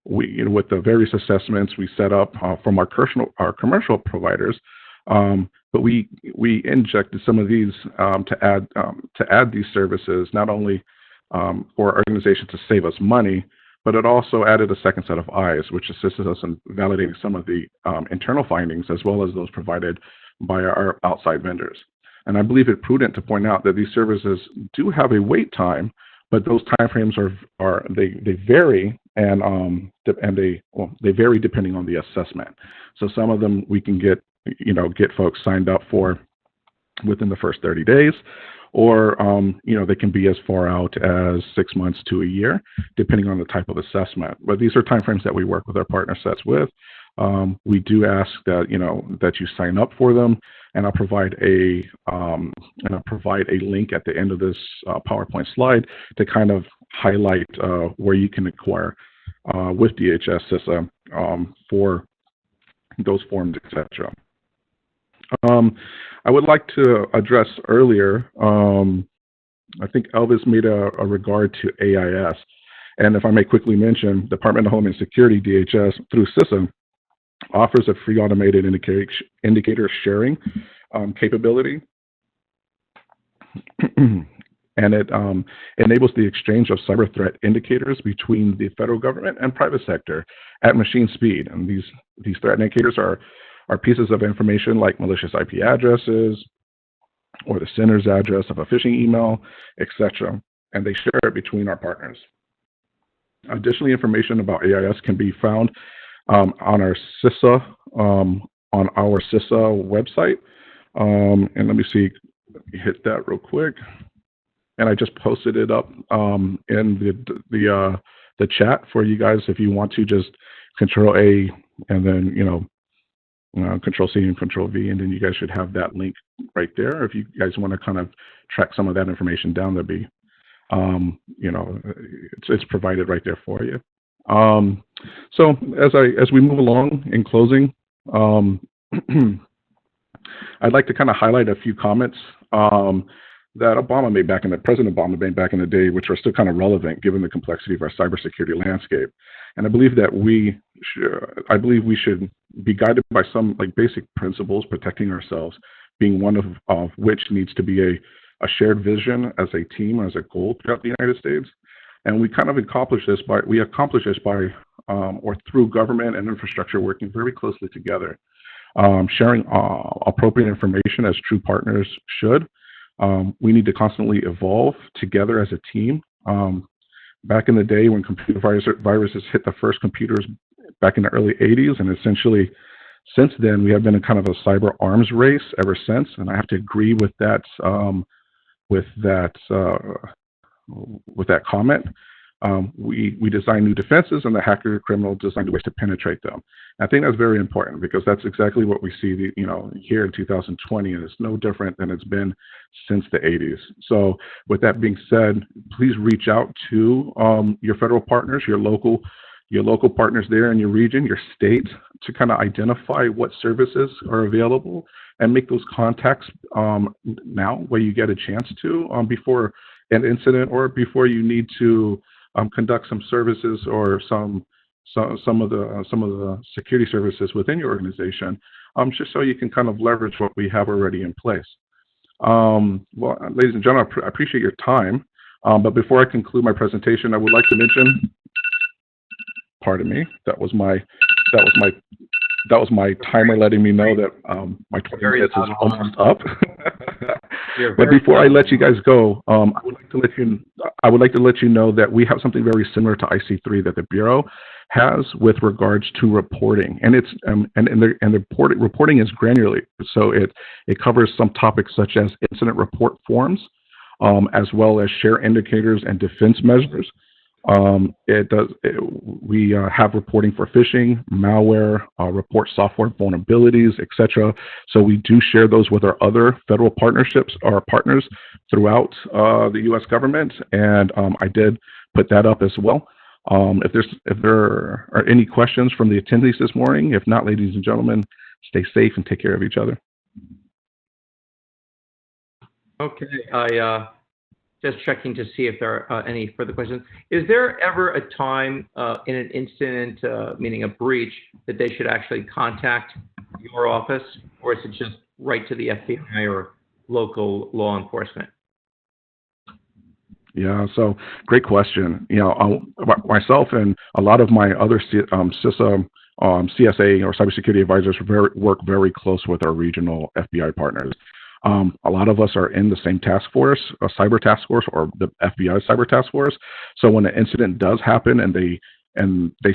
with the various assessments we set up from our commercial providers, but we injected some of these to add these services not only for our organization to save us money, but it also added a second set of eyes, which assisted us in validating some of the internal findings as well as those provided by our outside vendors. And I believe it prudent to point out that these services do have a wait time, but those timeframes they vary, and they vary depending on the assessment. So some of them we can get folks signed up for within the first 30 days, or they can be as far out as 6 months to a year, depending on the type of assessment. But these are timeframes that we work with our partner sets with. We do ask that that you sign up for them, and I'll provide a link at the end of this PowerPoint slide to kind of highlight where you can acquire with DHS CISA for those forms, etc. I would like to address earlier, I think Elvis made a regard to AIS. And if I may quickly mention, Department of Homeland Security, DHS, through CISA, offers a free automated indicator sharing capability. And it enables the exchange of cyber threat indicators between the federal government and private sector at machine speed. And these threat indicators are pieces of information like malicious IP addresses or the sender's address of a phishing email, etc. And they share it between our partners. Additionally, information about AIS can be found on our CISA website. And let me see, hit that real quick. And I just posted it up in the chat for you guys. If you want to just Control A and then Control C and Control V, and then you guys should have that link right there. If you guys want to kind of track some of that information down, that'd be it's provided right there for you. So as we move along in closing, I'd like to kind of highlight a few comments that President Obama made back in the day, which are still kind of relevant given the complexity of our cybersecurity landscape. And I believe that we should be guided by some basic principles, protecting ourselves being one of which needs to be a shared vision as a team, as a goal throughout the United States. And we kind of accomplish this by or through government and infrastructure working very closely together, sharing appropriate information as true partners should. We need to constantly evolve together as a team. Back in the day when computer viruses hit the first computers back in the early 80s, and essentially since then we have been in kind of a cyber arms race ever since. And I have to agree with that comment. We design new defenses, and the hacker criminal designed ways to penetrate them. And I think that's very important because that's exactly what we see, here in 2020, and it's no different than it's been since the 80s. So, with that being said, please reach out to your federal partners, your local partners there in your region, your state, to kind of identify what services are available and make those contacts now, where you get a chance to, before an incident or before you need to conduct some services or some of the security services within your organization, just so you can kind of leverage what we have already in place. Well, ladies and gentlemen, I appreciate your time. But before I conclude my presentation, I would like to mention, pardon me, that was my timer letting me know that my 20 minutes is almost up. But before I let you guys go, I would like to let you know that we have something very similar to IC3 that the Bureau has with regards to reporting, and it's reporting is granular, so it covers some topics such as incident report forms, as well as share indicators and defense measures. We have reporting for phishing, malware, report software vulnerabilities, etc. So we do share those with our other federal partnerships or partners throughout the U.S. government, and I did put that up as well. If there are any questions from the attendees this morning, if not, ladies and gentlemen, stay safe and take care of each other. Okay, I just checking to see if there are any further questions. Is there ever a time in an incident, meaning a breach, that they should actually contact your office, or is it just right to the FBI or local law enforcement? Yeah, so great question. Myself and a lot of my other CISA, CSA or cybersecurity advisors work very close with our regional FBI partners. A lot of us are in the same task force, a cyber task force, or the FBI cyber task force. So when an incident does happen and they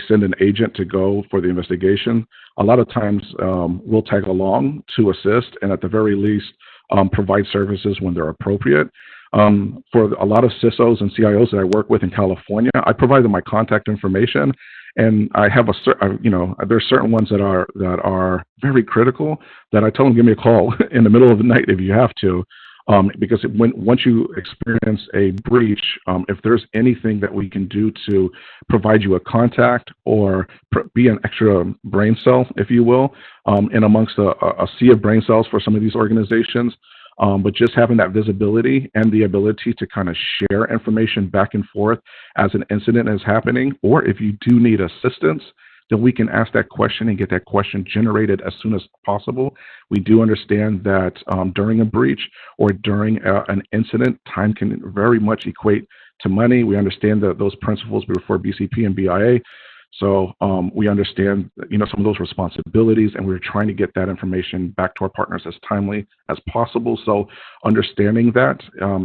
send an agent to go for the investigation, a lot of times we'll tag along to assist, and at the very least provide services when they're appropriate. For a lot of CISOs and CIOs that I work with in California, I provide them my contact information, and I have there's certain ones that are very critical that I tell them, give me a call in the middle of the night if you have to, because once you experience a breach, if there's anything that we can do to provide you a contact or be an extra brain cell, if you will, in amongst a sea of brain cells for some of these organizations. But just having that visibility and the ability to kind of share information back and forth as an incident is happening, or if you do need assistance, then we can ask that question and get that question generated as soon as possible. We do understand that during a breach or during an incident, time can very much equate to money. We understand that those principles before BCP and BIA. So we understand, some of those responsibilities, and we're trying to get that information back to our partners as timely as possible. So understanding that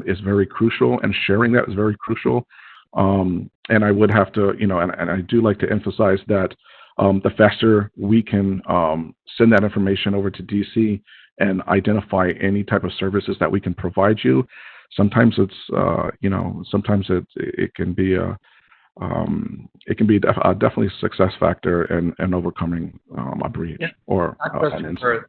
is very crucial, and sharing that is very crucial. And I would have to, and I do like to emphasize that the faster we can send that information over to DC and identify any type of services that we can provide you, sometimes it's, sometimes it can be definitely a success factor in overcoming a breach or an incident.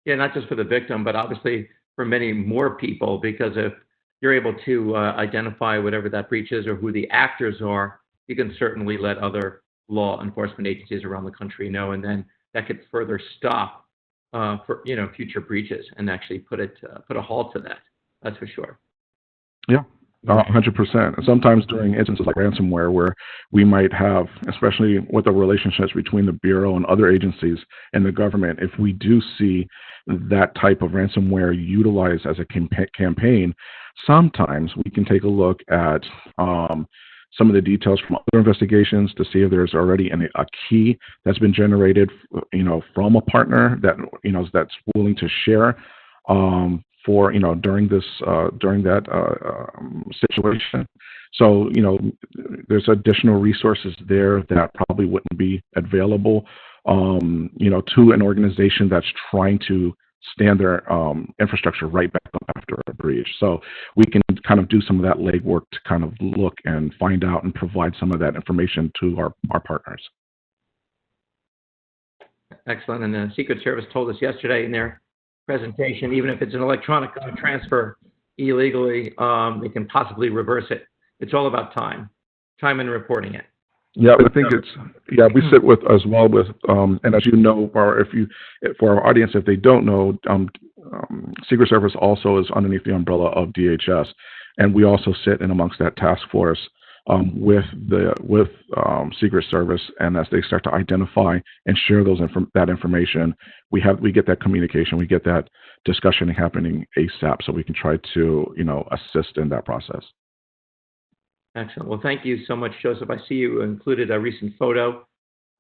Not just for the victim, but obviously for many more people, because if you're able to identify whatever that breach is or who the actors are, you can certainly let other law enforcement agencies around the country know, and then that could further stop for future breaches and actually put a halt to that. That's for sure. Yeah. 100%. Sometimes during instances like ransomware, where we might have, especially with the relationships between the Bureau and other agencies and the government, if we do see that type of ransomware utilized as a campaign, sometimes we can take a look at some of the details from other investigations to see if there's already a key that's been generated, from a partner that, that's willing to share for during that situation. So there's additional resources there that probably wouldn't be available to an organization that's trying to stand their infrastructure right back up after a breach. So we can kind of do some of that legwork to kind of look and find out and provide some of that information to our partners. Excellent. And the Secret Service told us yesterday in their presentation, even if it's an electronic transfer illegally, they can possibly reverse it. It's all about time and reporting it. Yeah, I think we sit with as well with, and as you know, for our audience, if they don't know, Secret Service also is underneath the umbrella of DHS, and we also sit in amongst that task force with Secret Service. And as they start to identify and share that information, we get that communication, we get that discussion happening ASAP, so we can try to assist in that process. Excellent. Well, thank you so much, Joseph. I see you included a recent photo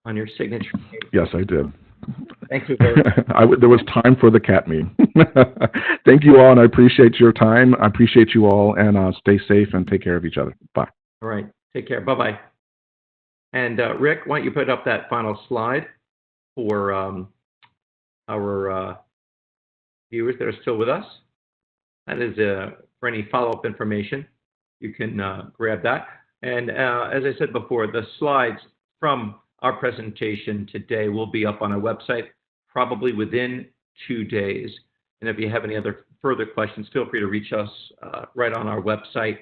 on your signature page. Yes, I did. Thank you very much. There was time for the cat meme. Thank you all, and I appreciate your time. I appreciate you all, and stay safe and take care of each other. Bye. All right. Take care. Bye-bye. And Rick, why don't you put up that final slide for our viewers that are still with us? That is for any follow-up information. You can grab that. And as I said before, the slides from our presentation today will be up on our website probably within 2 days. And if you have any other further questions, feel free to reach us right on our website.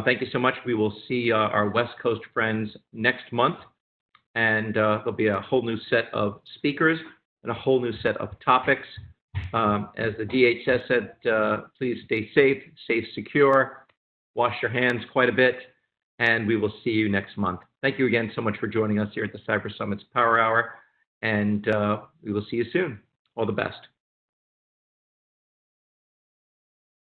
Thank you so much. We will see our West Coast friends next month. And there'll be a whole new set of speakers and a whole new set of topics. As the DHS said, please stay safe, stay secure, wash your hands quite a bit, and we will see you next month. Thank you again so much for joining us here at the Cyber Summit's Power Hour, and we will see you soon. All the best.